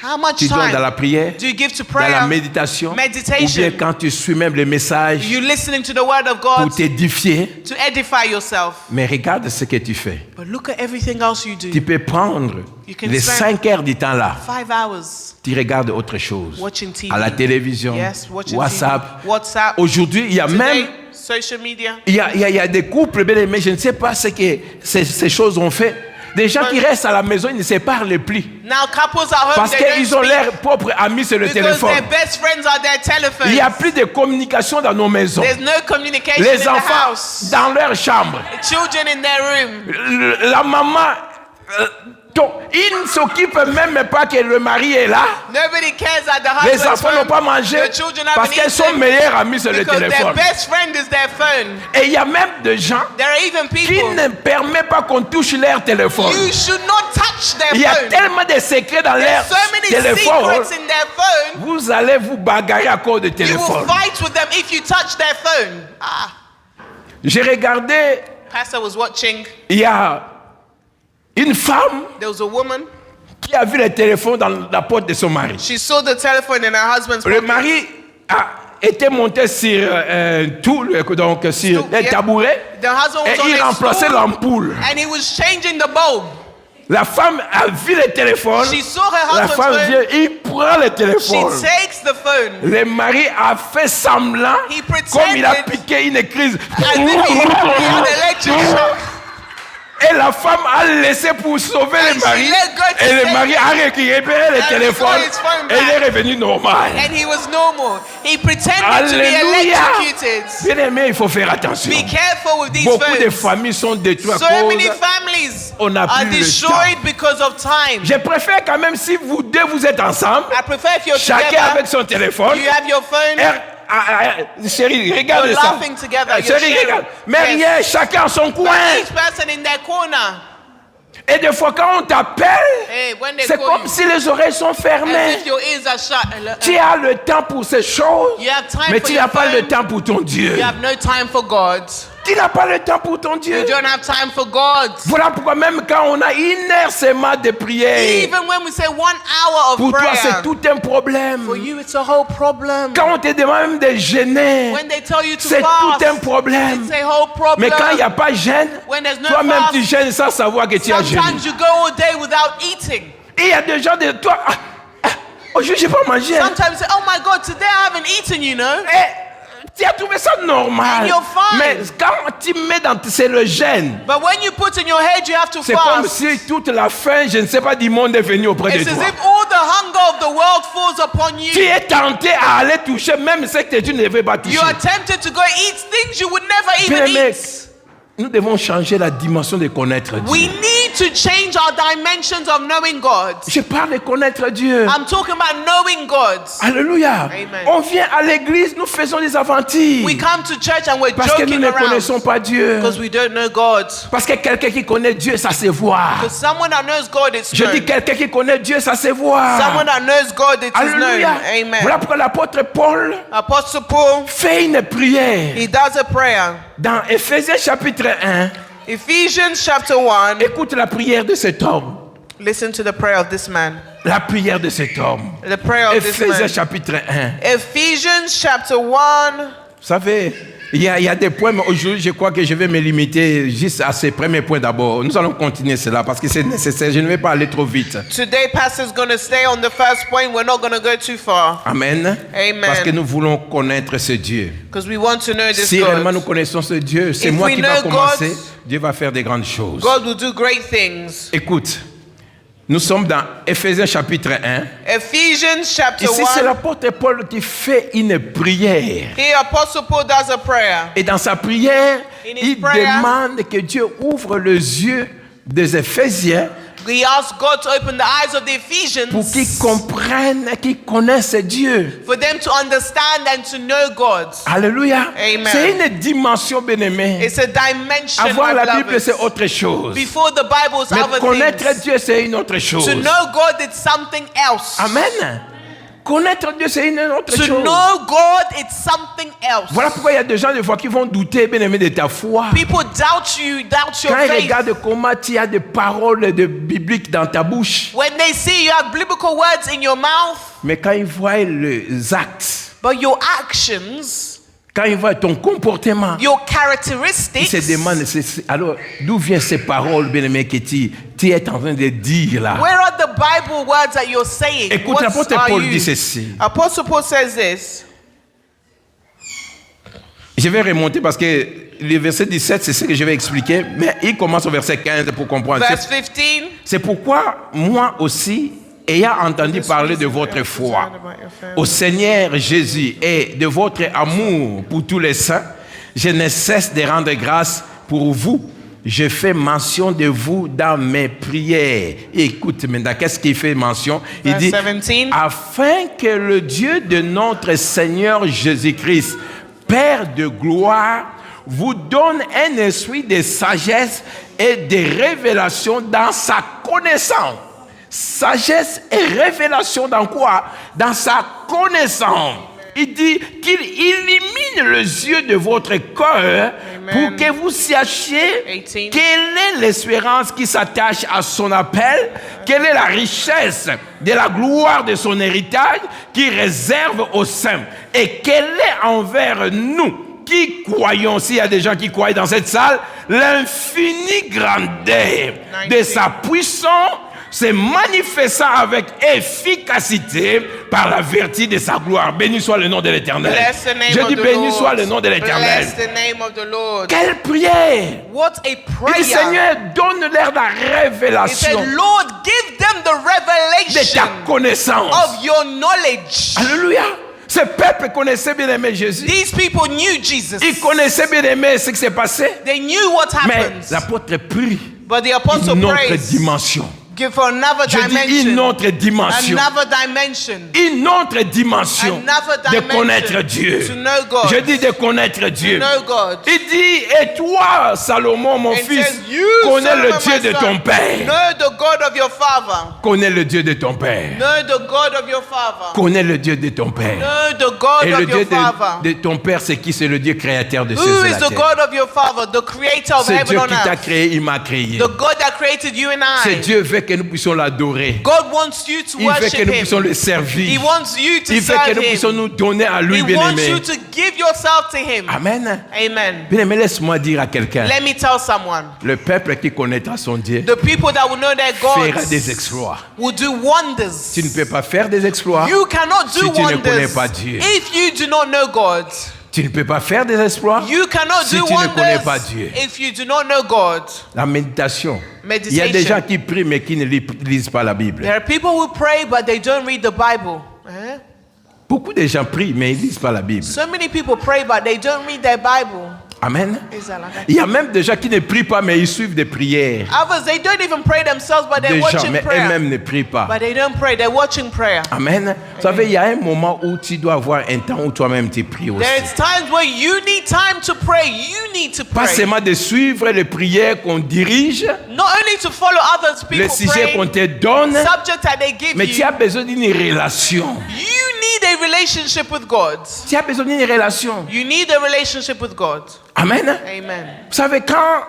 How much tu donnes dans la time prière, do you give to dans la prayer? méditation, ou Meditation. bien quand tu suis même les messages You listening to the word of pour God t'édifier? to edify yourself. Mais regarde ce que tu fais. But look at everything else you Tu do. peux prendre You can les spend 5 heures du temps là, 5 hours tu regardes autre chose. watching TV. À la télévision, Yes, watching WhatsApp. TV. WhatsApp. Aujourd'hui, il y a Today, même social media. il y a des couples, bien aimés, je ne sais pas ce que ces choses ont fait. Des gens qui restent à la maison, ils ne se parlent plus. Now couples at home, Parce they don't qu'ils ont speak leurs propres amis sur le because téléphone. their best friends are their telephones. Il n'y a plus de communication dans nos maisons. There's no communication Les in the enfants house. dans leur chambre. The children in their room. La maman, ils ne s'occupent même pas que le mari est là. Nobody cares at the Les husband's enfants n'ont home. pas mangé The children parce haven't qu'elles sont eaten meilleures amies sur le because their téléphone. best friend is their phone. Et il y a même des gens There are even qui people. ne permettent pas qu'on touche leur téléphone. You should not touch their Il y a phone. tellement de secrets dans leur There's so many téléphone. secrets in their phone. Vous allez vous bagarrer à cause de You will téléphone. fight with them if you touch their phone. J'ai regardé, Pastor was watching. il y a une femme There was a woman. qui a vu le téléphone dans la porte de son mari. She saw the telephone in her husband's Le pocket. mari a été monté sur donc sur Stool, les yeah. tabourets The husband was et on il a remplaçait stool l'ampoule. and he was changing the bulb. La femme a vu le téléphone. She saw her La husband's femme phone. vient, il prend le She téléphone. takes the phone. Le mari a fait semblant, He comme il a pretended piqué une crise. as if he had electric shock. Et la femme a laissé pour sauver And le she mari. let go to Et le save mari him. a récupéré le And téléphone. got his phone Et il back. est revenu normal. And he was normal. He pretended to be Alléluia. electrocuted. Bien aimé, il faut faire attention. Be careful with these Beaucoup de phones. familles sont détruites So à many cause. families On n'a are plus le destroyed temps. because of time. Je préfère quand même si vous deux vous êtes ensemble, I prefer if you're chacun together, avec son téléphone. you have your phone, Chérie, regarde you're ça. laughing together, you're Chérie, sharing. regarde. Mais Yes. rien, chacun en son coin. Each person in their corner. Et des fois, quand on t'appelle, Hey, when they c'est call comme you, si les oreilles sont as fermées. if your ears are shut. Tu as le temps pour ces choses, You have time mais for tu your n'as pas le phone. temps pour ton Dieu. You have no time for God. Tu n'as pas le temps pour ton Dieu. You don't have time for God. Voilà pourquoi même quand on a une heure seulement de prière, Even when we say 1 hour of pour toi prayer, c'est tout un problème. for you it's a whole problem. Quand on te demande même de jeûner, When they tell you to c'est fast, tout un problème. it's a whole problem. Mais quand il n'y a pas de jeûne, When there's no toi-même fast, tu jeûnes sans savoir que tu as jeûné. sometimes you go all day without eating. Et il y a des gens de toi, aujourd'hui je n'ai pas mangé. Sometimes you say, oh my God, today I haven't eaten, you know. Tu as trouvé ça normal. And you're fine. Mais quand tu mets dans c'est le jeûne, But when you put in your head you have to c'est comme fast, si toute la faim, je ne sais pas, du monde est venu auprès de it's as toi. if all the hunger of the world falls upon Tu you. es tenté à aller toucher même ce que tu ne devais pas toucher. You are tempted to go eat things you would never Bien even aimé, eat. nous devons changer la dimension de connaître Dieu. We need to change our dimensions of knowing God. Je parle de connaître Dieu. I'm talking about knowing God. Alléluia. Amen. On vient à l'église, nous faisons des aventures. We come to church and we're Parce que nous joking ne around connaissons pas Dieu. because we don't know God. Parce que quelqu'un qui connaît Dieu, ça se voit. Because someone that knows God is Je dis known. quelqu'un qui connaît Dieu, ça se voit. Someone that knows God, it is known. Alléluia. Amen. Voilà pourquoi l'apôtre Paul Apostle Paul, fait une prière. he does a prayer. Dans Éphésiens chapitre 1, Ephesians chapter 1. écoute la prière de cet homme. Listen to the prayer of this man. La prière de cet homme. The prayer of this Éphésiens man. chapitre 1. Ephesians chapter 1. Vous savez, il y a des points, mais aujourd'hui, je crois que je vais me limiter juste à ces premiers points d'abord. Nous allons continuer cela parce que c'est nécessaire. Je ne vais pas aller trop vite. Today, Pastor's going to stay on the first point. We're not going to go too far. Amen. Amen. Parce que nous voulons connaître ce Dieu. Because we want to know this Si réellement nous God. connaissons ce Dieu, c'est If moi we qui va know commencer. God, Dieu va faire des grandes choses. God will do great things. Écoute, nous sommes dans Éphésiens chapitre 1. Ephesians chapter Ici, c'est 1. l'apôtre Paul qui fait une prière. Here, Apostle Paul does a prayer. Et dans sa prière, In his il prayer, demande que Dieu ouvre les yeux des Éphésiens He asks God to open the eyes of the Ephesians pour qu'ils comprennent, qu'ils connaissent Dieu. for them to understand and to know God. Alléluia. Amen. C'est une dimension, bien-aimée. It's a dimension Avoir of la Bible, lovers. c'est autre chose. Before the Bible is Mais other connaître things. Dieu, c'est une autre chose. To know God is something else. Amen. Connaître Dieu, c'est une autre To chose. know God, it's something else. Voilà pourquoi il y a des gens, des fois, qui vont douter, bien-aimé, de ta foi. People doubt you, doubt your Quand ils faith. regardent comment tu as des paroles de bibliques dans ta bouche. When they see you have biblical words in your mouth, Mais quand ils voient les actes, but your actions, quand ils voient ton comportement, your ils characteristics, se demandent, alors, d'où viennent ces paroles, bien-aimé, que tu es en train de dire là? where are the Bible words that you're saying? Écoute, What l'apôtre are Paul you? dit ceci. Apostle Paul says this. Je vais remonter parce que le verset 17, c'est ce que je vais expliquer, mais il commence au verset 15 pour comprendre. Verse 15. C'est pourquoi moi aussi, ayant entendu parler de votre foi au Seigneur Jésus et de votre amour pour tous les saints, je ne cesse de rendre grâce pour vous. Je fais mention de vous dans mes prières. Écoute maintenant, qu'est-ce qu'il fait mention? Il dit, Verse 17. afin que le Dieu de notre Seigneur Jésus-Christ, Père de gloire, vous donne un esprit de sagesse et de révélation dans sa connaissance. Sagesse et révélation dans quoi? Dans sa connaissance. Il dit qu'il illumine les yeux de votre cœur pour que vous sachiez 18. quelle est l'espérance qui s'attache à son appel, quelle est la richesse de la gloire de son héritage qui réserve aux saints et quelle est envers nous qui croyons, s'il y a des gens qui croient dans cette salle, l'infinie grandeur de sa puissance se manifestant avec efficacité par la vertu de sa gloire. Béni soit le nom de l'Éternel. Je dis béni soit le nom de l'Éternel. Quelle prière! What a Il dit, prayer! Seigneur, donne-leur la He révélation said, Lord, give them the de ta revelation connaissance. of your knowledge. Alléluia. Ce peuple connaissait bien aimé Jésus. These people knew Jesus. Ils connaissaient bien aimé ce qui s'est passé. They knew what Mais happened. l'apôtre prie But the apostle une autre prays, dimension. give for another Je dis une dimension. autre dimension. Another dimension. Une autre dimension Another de dimension connaître Dieu. to know God. Je dis de connaître Dieu. To know God. Il dit, et toi, Salomon, mon It fils, says, you, connais le Solomon, Dieu my de son, ton père. know the God of your father. Connais le Dieu de ton père. Know the God of your father. Connais le Dieu de ton père. Know the God Et le of Dieu your father. de ton père, c'est qui? C'est le Dieu créateur de Who cieux et is la the terre. God of your father? The creator of C'est heaven Dieu and qui t'a earth. créé, il m'a créé. The God that created you and C'est I. Dieu veut que nous puissions l'adorer. God wants you to Il veut que worship nous puissions him. le He servir. wants you to Il veut que serve nous puissions him. nous donner à lui, He bien wants aimé. you to give yourself to him. Amen. Amen. Bien aimé, laisse-moi dire à quelqu'un. Let me tell someone. Le peuple qui connaîtra son Dieu The people that will know their fera des gods exploits. will do wonders. Tu ne peux pas faire des exploits You cannot si do tu ne connais wonders pas Dieu. if you do not know God. Tu ne peux pas faire des exploits You cannot si do tu ne connais wonders pas Dieu. if you do not know God. La méditation. Il y a des Meditation. gens qui prient mais qui ne lisent pas la Bible. There are people who pray but they don't read the Bible. Beaucoup de gens prient mais ils ne lisent pas la Bible. So many people pray but they don't read their Bible. Amen. Is that like that? Il y a même des gens qui ne prient pas mais ils suivent des prières. Others, they don't even pray themselves but they're Des gens, watching mais prayer. eux-mêmes ne prient pas. But they don't pray, they're watching prayer. Amen. Vous savez, il y a un moment où tu dois avoir un temps où toi-même tu pries aussi. There's times where you need time to pray. You need to Pas pray. seulement de suivre les prières qu'on dirige, Not only to follow others, les people sujets pray, qu'on te donne, subject that they give mais tu you. as besoin d'une relation. You need a relationship with God. Tu as besoin d'une relation. You need a relationship with God. Amen. Amen. Vous savez, quand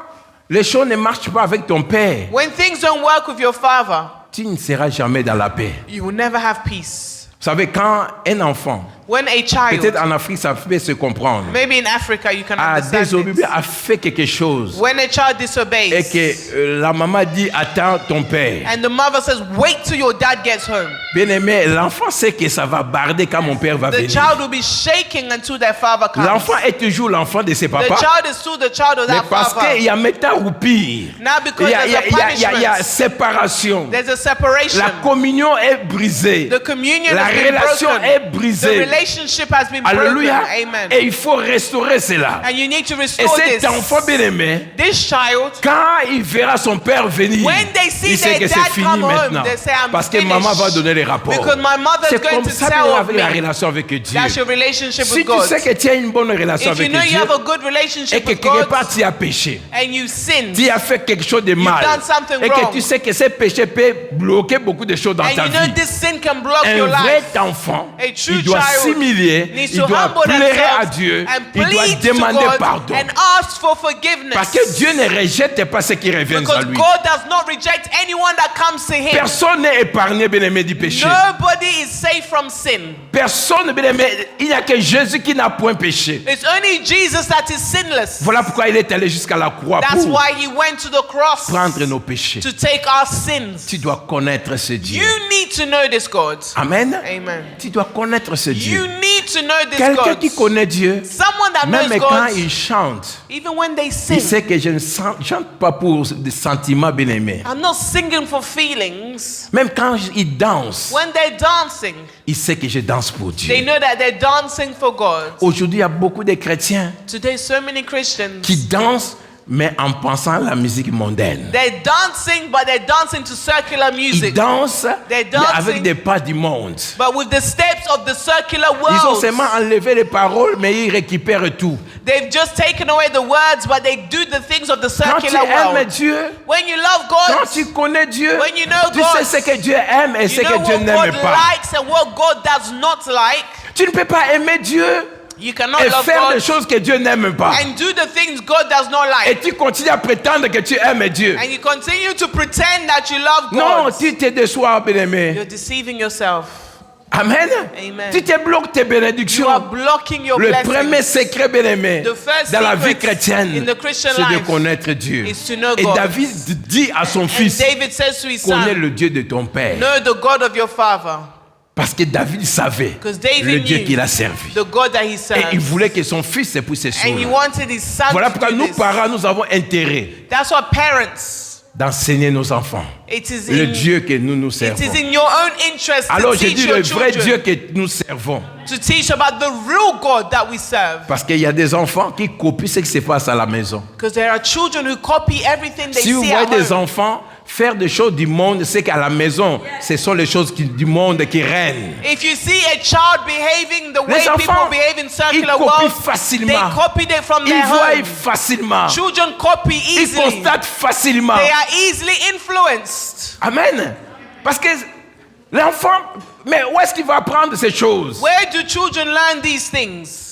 les choses ne marchent pas avec ton père, When things don't work with your father, tu ne seras jamais dans la paix. you will never have peace. Vous savez, quand un enfant, When a peut-être child, en Afrique, ça peut se comprendre, maybe in Africa you can a understand désobéi, this. a fait quelque chose, When a child et disobeys, que la maman dit, attends ton père. and the mother says, wait till your dad gets home. Bien aimé, l'enfant sait que ça va barder quand mon père va The venir. child will be shaking until their father comes. L'enfant est toujours l'enfant de ses The papas. child is still the child of Mais that parce father. qu'il y a maintenant roupille. Now because Il y a, there's a il y a punishment, séparation. there's a separation. La communion est brisée. The communion La has been relation broken. est The brisée. relationship has been Alléluia. broken. Amen. Et il faut restaurer cela. And you need to Et restore cet this. enfant bien-aimé, This child, quand il verra son père venir, when they see il sait their que c'est dad fini come home, maintenant. they say, I'm Parce que finished. maman va donner les rapports. Because my mother's C'est going comme to ça tell bien of avec la me. relation avec Dieu. That's your relationship Si with tu God. sais que tu as une bonne relation If you avec know you Dieu have a good et relationship que with quelque God part tu as péché, and you sin, tu as fait quelque chose de mal done something et que wrong. tu sais que ce péché peut bloquer beaucoup de choses dans and ta you know vie. this sin can block Un your vrai life, enfant, a true il doit child s'humilier, needs il to doit humble pleurer à themselves Dieu, and il doit plead to demander God pardon. and ask for forgiveness. Parce que Dieu ne rejette pas ceux qui reviennent à Because lui. God does not reject anyone that comes to Him. Personne n'est épargné, bien-aimé, du péché. Nobody is safe from sin. Personne, bien-aimé, il n'y a que Jésus qui n'a point péché. It's only Jesus that is sinless. Voilà pourquoi il est allé jusqu'à la croix That's pour why He went to the cross prendre nos péchés. to take our sins. Tu dois connaître ce Dieu. You need to know this God. Amen. Amen. Tu dois connaître ce You Dieu. need to know this Quelqu'un God. qui connaît Dieu, Someone that même knows quand God, il chante, even when they il sing. sait que je ne chante pas pour des sentiments bien-aimés. I'm not singing for feelings. Même quand il danse, When they're dancing, il sait que je danse pour they Dieu. know that they're dancing for God. Aujourd'hui, il y a beaucoup de chrétiens Today, so many Christians, qui dansent, mais en pensant à la musique mondaine. they're dancing, but they're dancing to circular Ils music. dansent They're mais dancing. avec des pas du monde. But with the steps of the circular Ils ont world, seulement enlevé les paroles, mais ils récupèrent tout. they've just taken away the words, but they do the things of the Quand tu circular aimes world. Dieu, When you love quand God, tu connais Dieu, when you know tu God, sais ce que Dieu aime et ce you know que Dieu what n'aime God pas. likes and what God does not like. Tu ne peux pas aimer Dieu You cannot et love faire des God choses que Dieu n'aime pas. and do the things God does not Et like. tu continues à prétendre que tu aimes Dieu. And you continue to pretend that you love Non, God. tu te déçois, bien-aimé. You're deceiving yourself. Amen. Amen. Tu te bloques tes bénédictions. You are blocking your Le blessings. premier secret, bien-aimé, The first dans la secret vie chrétienne, in the Christian c'est de life connaître Dieu. is to know Et God. David dit à son And fils, David says to his connais son, le Dieu de ton père. know the God of your father. Parce que David savait 'Cause David le Dieu knew qu'il a servi. the God that he Et serves. il voulait que son fils épouse ses And he choses. wanted his son Voilà to pourquoi do nous, this. parents, nous avons intérêt That's why parents, d'enseigner nos enfants it is le in, Dieu que nous it servons. is in your own interest Alors to j'ai teach dit your le vrai children, Dieu que nous servons. to teach about the real God that we serve. Parce qu'il y a des enfants qui copient ce qui se passe à la maison. Because there are children who copy everything they Si vous see voyez at des home. enfants faire des choses du monde, c'est qu'à la maison, ce sont les choses du monde qui règnent. If you see a child behaving the way Les enfants, people behave in ils secular copient world, facilement. they copied it from Ils their voient home. facilement. Children copy Ils easily. constatent facilement. They are easily influenced. Amen. Parce que l'enfant, mais où est-ce qu'il va apprendre ces choses? Where do children learn these things?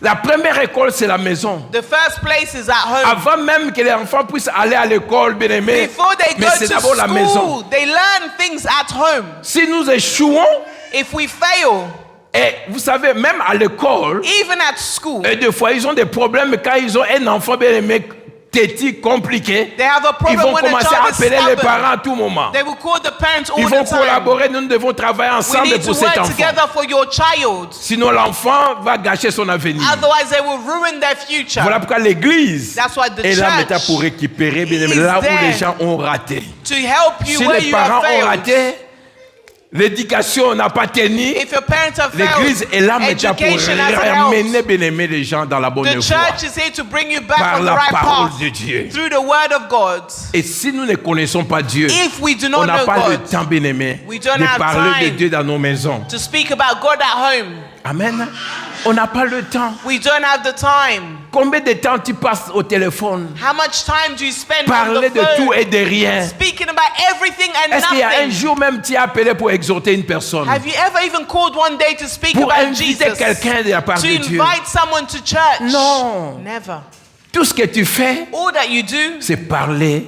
La première école, c'est la maison. The first place is at home. Avant même que les enfants puissent aller à l'école, bien aimé, Before they mais go c'est to d'abord la maison. school, they learn things at home. Si nous échouons, If we fail, et vous savez, même à l'école, even at school, et des fois, ils ont des problèmes quand ils ont un enfant bien aimé, têtu, compliqué. they have a Ils problem vont when a commencer à child is appeler les stubborn. parents à tout moment. They will call the parents all Ils vont the time. collaborer, nous devons travailler We ensemble need to pour cet work enfant. together for your child. Sinon, l'enfant va gâcher son avenir. Otherwise, they will ruin their future. Voilà pourquoi l'église That's why the est là church maintenant pour récupérer bien aimé, is là où there les gens ont raté. To help you Si where les you parents have ont failed. raté, l'éducation n'a pas tenu, If your parents have l'église failed, est là maintenant pour education hasn't ramener helped. bien aimé les gens dans la bonne The voie. church is here to bring you back Par on the la right parole path de Dieu. through the word of God. Et si nous ne connaissons pas Dieu, If we do on not n'a know pas le God, temps, bien aimé, we don't de have parler de time Dieu dans nos maisons. to speak about God at home. Amen. On n'a pas le temps. We don't have the time. Combien de temps tu passes au téléphone? How much time do you spend on Parler the de tout phone et de rien. speaking about everything and Est-ce qu'il y a un nothing? jour même tu as appelé pour exhorter une personne? Have you ever even called one day to speak Pour about inviter Jesus? quelqu'un de la part To de Dieu? invite someone to church? Non. Never. Tout ce que tu fais, All that you do, c'est parler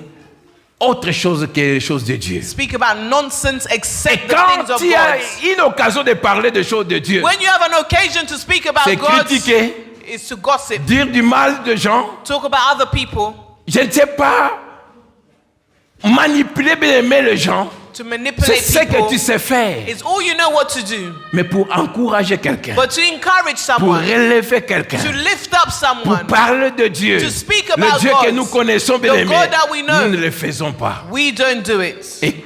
autre chose que les choses de Dieu. speak about nonsense Et except the quand things of tu as God. une occasion de parler des choses de Dieu, When you have an occasion to speak about c'est God, critiquer, is to gossip, dire du mal de gens, talk about other people, je ne sais pas, manipuler, bien aimer les gens, to c'est manipulate ce que people. tu sais faire. It's all you know what to do. Mais pour encourager quelqu'un, But to encourage pour someone, relever quelqu'un, to lift up pour someone, parler de Dieu, to speak le about Dieu que God, nous connaissons, bien the aimé, God that we know, nous ne le faisons pas. we don't do it. Et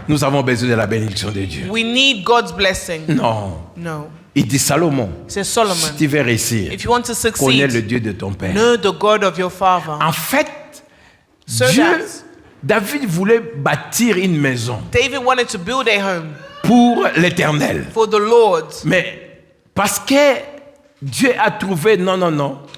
nous avons besoin de la bénédiction de Dieu. We need God's blessing. Non. No. Il dit Salomon, Says Solomon, si tu veux réussir, if you want to connais le succeed, Dieu de ton père. know the God of your father. En fait, So Dieu, that David voulait bâtir une maison David wanted to build a home pour l'Éternel. for the Lord. Mais parce que Dieu a trouvé, non,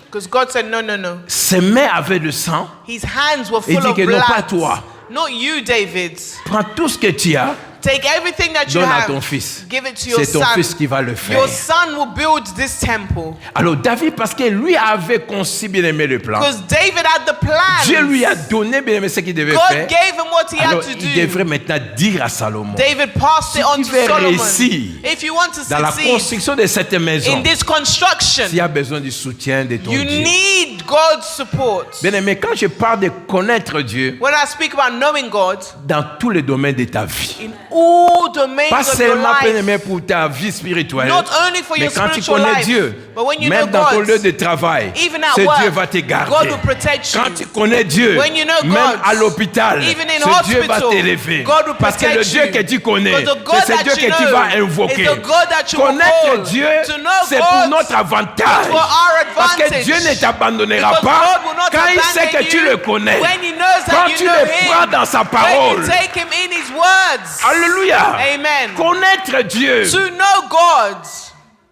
Because God said, no, no, no. ses mains avaient le sang. His hands were Il full dit of que non, pas blood. toi. Not you, David. Prends tout ce que tu as, Take everything that you donne à have. ton fils. Give it to your C'est ton son. fils qui va le faire. Your son will build this temple. Alors David, parce que lui avait conçu bien aimé le plan, Because David had the plan. Dieu lui a donné bien aimé ce qu'il devait God faire. gave him what he Alors had to il do. devrait maintenant dire à Salomon, David passed it on tu to veux Solomon. réussir If you want to dans la succeed construction de cette maison, in this construction, s'il y a besoin du soutien de ton you Dieu. need God's support. Bien aimé, quand je parle de connaître Dieu When I speak about knowing God dans tous les domaines de ta vie, in all domains pas of your seulement bien life, aimé pour ta vie spirituelle, not only for mais your quand tu spiritual connais life, Dieu, but when you même know dans ton God, lieu de travail, even at ce work, Dieu va te garder. God will protect you. Quand tu connais Dieu, When you know même God, à l'hôpital, even in ce Dieu va hospital, t'élever. God will Parce que le protect Dieu you. que tu connais, Because the God c'est ce that Dieu you que tu know vas invoquer. is the God that you will Connaître call. Dieu, To know c'est God pour notre avantage. is for our Parce que advantage. Dieu ne t'abandonnera Because pas God will not quand il sait que abandon tu you le connais. when he knows that Quand you tu know le him. prends dans sa When parole. you take him in his words. Alléluia. Amen. Connaître Dieu. To know God.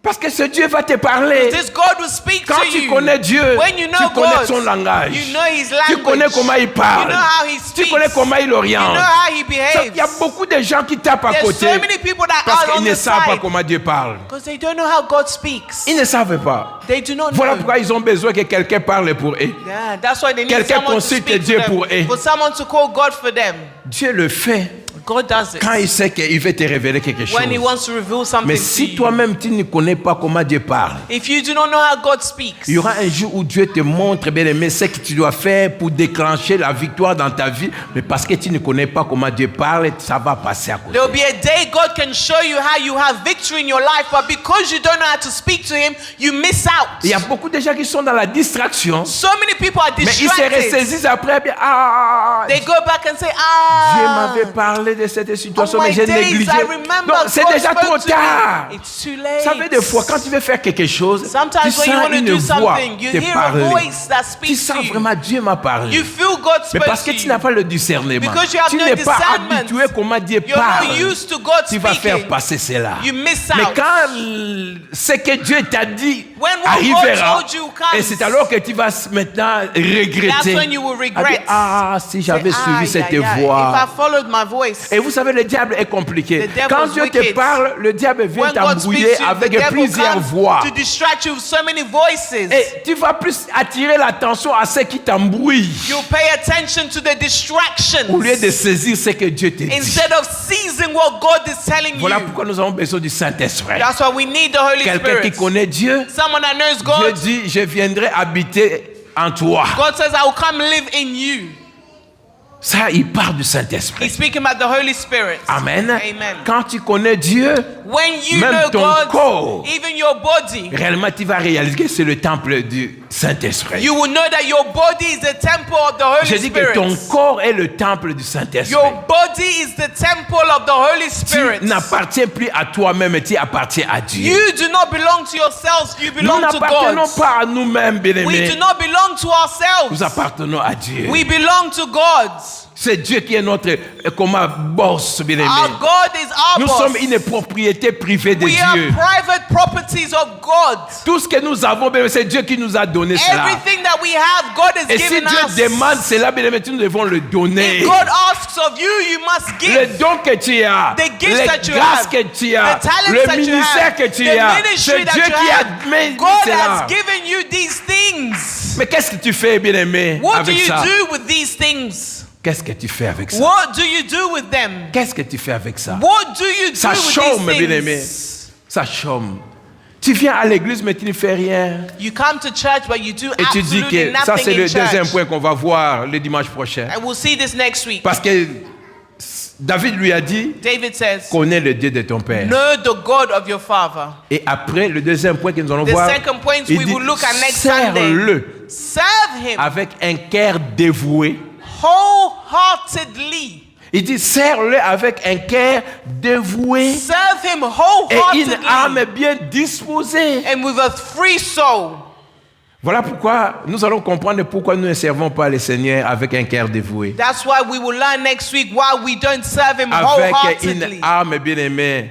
Parce que ce Dieu va te parler. This God will speak Quand to tu you. connais Dieu, When you know tu connais God, son langage. you know his Tu language. connais comment il parle. You know how he Tu speaks. connais comment il You oriente. know how he Il behaves. y a beaucoup de gens qui tapent à There's côté so many people that parce are on qu'ils ne the savent pas side comment Dieu parle. because they don't know how God speaks. Ils ne savent pas. They do not Voilà know. pourquoi ils ont besoin que quelqu'un parle pour eux. Yeah, that's why they need Quelqu'un someone to consulte speak Dieu to them. pour eux. For someone to call God for them. Dieu le fait. God does it. Quand il sait qu'il veut te révéler quelque chose. When He wants to reveal something Mais to si you. toi-même tu ne connais pas comment Dieu parle, If you do not know how God speaks, il y aura un jour où Dieu te montre, bien aimé, ce que tu dois faire pour déclencher la victoire dans ta vie. Mais parce que tu ne connais pas comment Dieu parle, ça va passer à côté. there will be a day God can show you how you have victory in your life, but because you don't know how to speak to Him, you miss out. Il y a beaucoup de gens qui sont dans la distraction, So many people are mais ils se distracted. ressaisissent après. Bien, They go back and say, Dieu ah, m'avait parlé de cette on situation, my mais j'ai days négligé. I remember Donc, c'est God déjà spoke trop to tard. me. It's too Vous late. savez, des fois, quand tu veux faire quelque chose, tu Sometimes when sens you want to une do voix something, you te hear a parler. voice that Tu speaks sens to you. vraiment Dieu m'a parlé. You feel God Mais spoke parce que to tu you. n'as pas le discernement, Because you have tu no n'es pas discernment. habitué comment Dieu You're parle, not used to God tu vas faire speaking. passer cela. You miss Mais out. quand ce que Dieu t'a dit When what arrivera, God told you comes, et c'est alors que tu vas maintenant regretter. That's when you will regret. Si j'avais Say, suivi "Aïe, cette aïe, aïe, voix. If I followed my voice." Et vous savez, le diable est compliqué. The devil Quand is Dieu te wicked. parle, le diable vient When God t'embrouiller speaks to you, the avec devil plusieurs comes voix. to distract you with so many voices. Et tu vas plus attirer l'attention à ce qui t'embrouille You pay attention to the distractions au lieu de saisir ce que Dieu te dit. instead of seizing what God is telling Voilà you. pourquoi nous avons besoin du Saint-Esprit. That's why we need the Holy Quelqu'un qui Spirit. connaît Dieu, Someone that knows Dieu God. dit, je viendrai habiter en toi. God says, I will come live in you. Ça, il parle du He's Saint-Esprit. speaking about the Holy Spirit. Amen. Amen. Quand tu connais Dieu, When you même know ton God, corps, even your body, réellement, tu vas réaliser que c'est le temple du Saint-Esprit. you will know that your body is the temple of the Je Holy dis que ton Spirit. corps est le temple du Saint-Esprit. Your body is the temple of the Holy Spirit. Tu n'appartiens plus à toi-même, tu appartiens à Dieu. You do not belong to yourselves, you Nous belong to n'appartenons God. pas à nous-mêmes, We bien-aimés. do not belong to Nous ourselves. appartenons à Dieu. We belong to God. C'est Dieu qui est notre boss, bien-aimé. Our God is our Nous boss. sommes une propriété privée de We are Dieu. private properties of God. Tout ce que nous avons, bien-aimé, c'est Dieu qui nous a donné cela. Everything that we have, God has Et si given Dieu us. demande cela, bien-aimé, nous devons le donner. If God asks of you, you must Le give. don que tu as, The gifts les that you grâces have, que tu as, the talents le that you ministère have, que tu the as, ministry c'est that Dieu you qui a have. mis God cela. has given you these things. Mais qu'est-ce que tu fais, bien-aimé, What do avec you ça? do with these things? Qu'est-ce que tu fais avec ça? What do you do with them? Qu'est-ce que tu fais avec ça? What do you do Ça with chôme, these bien-aimé. things? Ça chôme. Tu viens à l'église, mais tu ne fais rien. You come to church, but you do Et tu dis absolutely que ça, c'est nothing le in deuxième church. point qu'on va voir le dimanche prochain. And we'll see this next week. Parce que David lui a dit, David says, connais le Dieu de ton père. know the God of your father. Et après, le deuxième point que nous allons The voir, second point il we dit, will look at next Sunday. sers-le Serve him avec un cœur dévoué. wholeheartedly. Il dit, sers-le avec un cœur dévoué Serve him et une âme wholeheartedly bien disposée. and with a free soul. Voilà pourquoi nous allons comprendre pourquoi nous ne servons pas le Seigneur avec un cœur dévoué. That's why we will learn next week why we don't serve him Avec wholeheartedly. une âme bien aimée.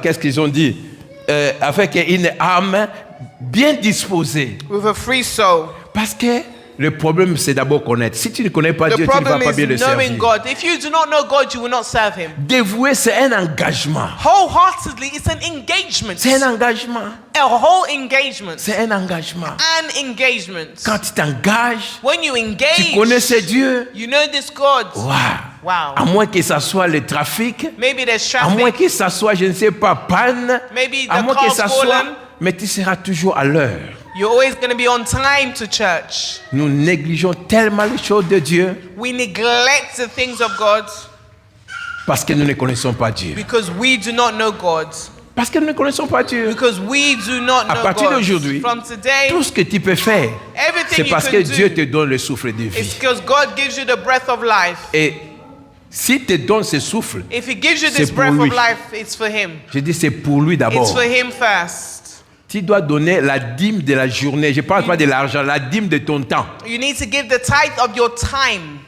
Qu'est-ce qu'ils ont dit? Avec une âme bien disposée. With a free soul. Parce que le problème, c'est d'abord connaître. Si tu ne connais pas The Dieu, tu ne vas problem pas bien le is knowing servir. God. If you do not know God, you will not serve him. Dévoué, c'est un engagement. Wholeheartedly, it's an engagement. C'est un engagement. A whole engagement. C'est un engagement. An engagement. Quand tu t'engages, When you tu engage, connais ce Dieu. you know this God. Wow. Wow. À moins que ça soit le trafic, Maybe there's à moins traffic. que ça soit, je ne sais pas, panne, Maybe à the moins que car's ça soit, fallen. mais tu seras toujours à l'heure. You're always going to be on time to church. Nous négligeons tellement les choses de Dieu We neglect the things of God parce que nous ne connaissons pas Dieu. because we do not know God. Parce que nous ne connaissons pas Dieu. Because we do not À know partir God. d'aujourd'hui, From today, tout ce que tu peux faire, everything c'est you parce can que do Dieu te donne le souffle de is vie. because God gives you the breath of life. Et s'il te donne ce souffle, If He gives you C'est this pour breath lui. of life, it's for Him. je dis c'est pour lui It's d'abord. for Him first. Tu dois donner la dîme de la journée. Je ne parle pas de l'argent, la dîme de ton temps. You need to give the tithe of your time.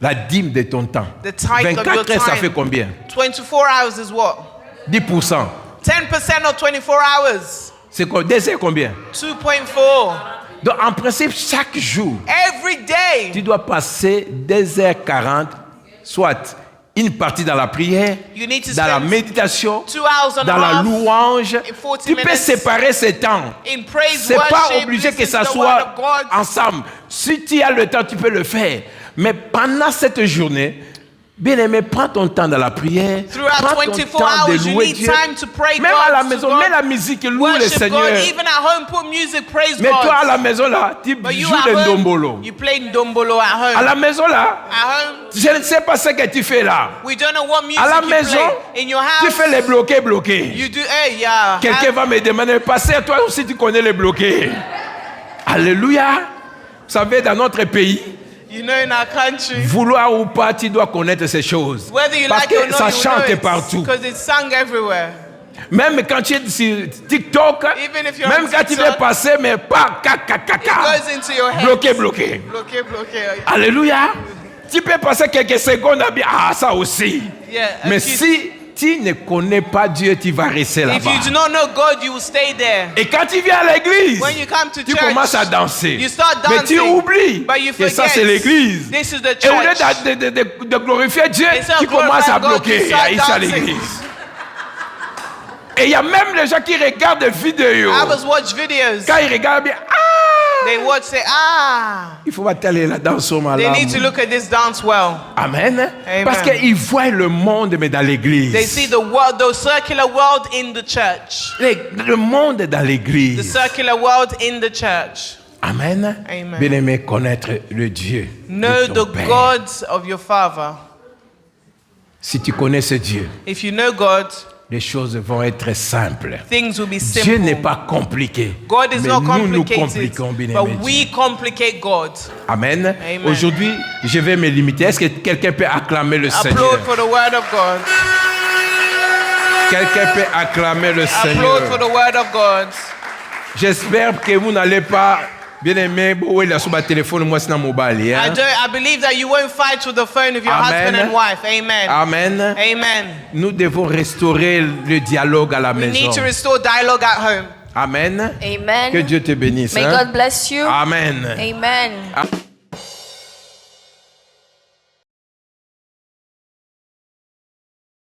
La dîme de ton temps. The tithe of 24 your heures, ça time. fait combien? 24 hours is what? 10%. 10% of 24 hours. C'est quoi? 2 heures combien? 2.4. Donc en principe, chaque jour, Every day. tu dois passer 2h40, soit une partie dans la prière, You need to dans la spend méditation, 2 hours and dans a la half louange. in 40 Tu peux minutes. séparer ces temps. In praise, C'est pas worship, obligé que listen ça to the word soit of God. ensemble. Si tu as le temps, tu peux le faire. Mais pendant cette journée, Bien-aimé, prends ton temps dans la prière. Throughout Prends ton 24 temps de hours, you louer need Dieu. time to pray Même God, à la to maison, God. mets la musique, loue le Worship Seigneur. God. Even at home, put music, praise Mais toi à God. la maison là, tu But you joues at le home, ndombolo. you play ndombolo at home. À la maison là, At home, je ne sais pas ce que tu fais là. we don't know what music À la you maison, play. In your tu house, fais les bloqués. you do, hey, yeah. Quelqu'un va me demander, pasteur, toi aussi tu connais les bloqués. Alléluia. Vous savez, dans notre pays, You know, in our country, vouloir ou pas, tu dois connaître ces choses. whether you Parce like it or que not, ça you know chante it, partout. because it's sung everywhere. Même quand tu es sur TikTok, Even if you're même on quand tu TikTok, veux passer, mais pas, It goes into your head. bloqué. Bloqué. Alléluia. Tu peux passer quelques secondes à bien, ça aussi. Yeah, Mais if you- si tu ne connais pas Dieu, tu vas rester If là-bas. you do not know God, you will stay there. Et quand tu viens à l'église, When you come to tu church, commences à danser. you start Mais tu dancing, oublies but you que ça forget c'est l'église. this is the Et au lieu church. de glorifier Dieu, Instead of tu commences à glorifying God, bloquer you start à ici à dancing. l'église. Et il y a même les gens qui regardent des vidéos. Others watch videos. Quand ils regardent bien, They watch, say, il faut aller là-dedans sur They malade. need to look at this dance well. Amen. Amen. Parce qu'ils voient le monde, mais dans l'église. They see the world, the circular world in the church. Le monde dans The l'église. circular world in the church. Amen. Amen. Bien-aimé, connaître le Dieu. Know de ton the Père. gods of your Father. Si tu connais ce Dieu, If you know God, les choses vont être simples. things will be Dieu n'est simple. pas compliqué. God is mais not nous complicated, compliquons, bien-aimé but Dieu. we complicate God. Amen. Amen. Aujourd'hui, je vais me limiter. Est-ce que quelqu'un peut acclamer le Seigneur? Applaud for the word of God. Quelqu'un peut acclamer le Applaud Seigneur. for the word of God. J'espère que vous n'allez pas, bien-aimé, où il a sur ma téléphone, moi c'est dans mon bal. I believe that you won't fight with the phone of your Amen. husband and wife. Amen. Amen. Amen. Nous devons restaurer le dialogue à la We need maison. to restore dialogue at home. Amen. Amen. Que Dieu te bénisse. May hein. God bless you. Amen. Amen.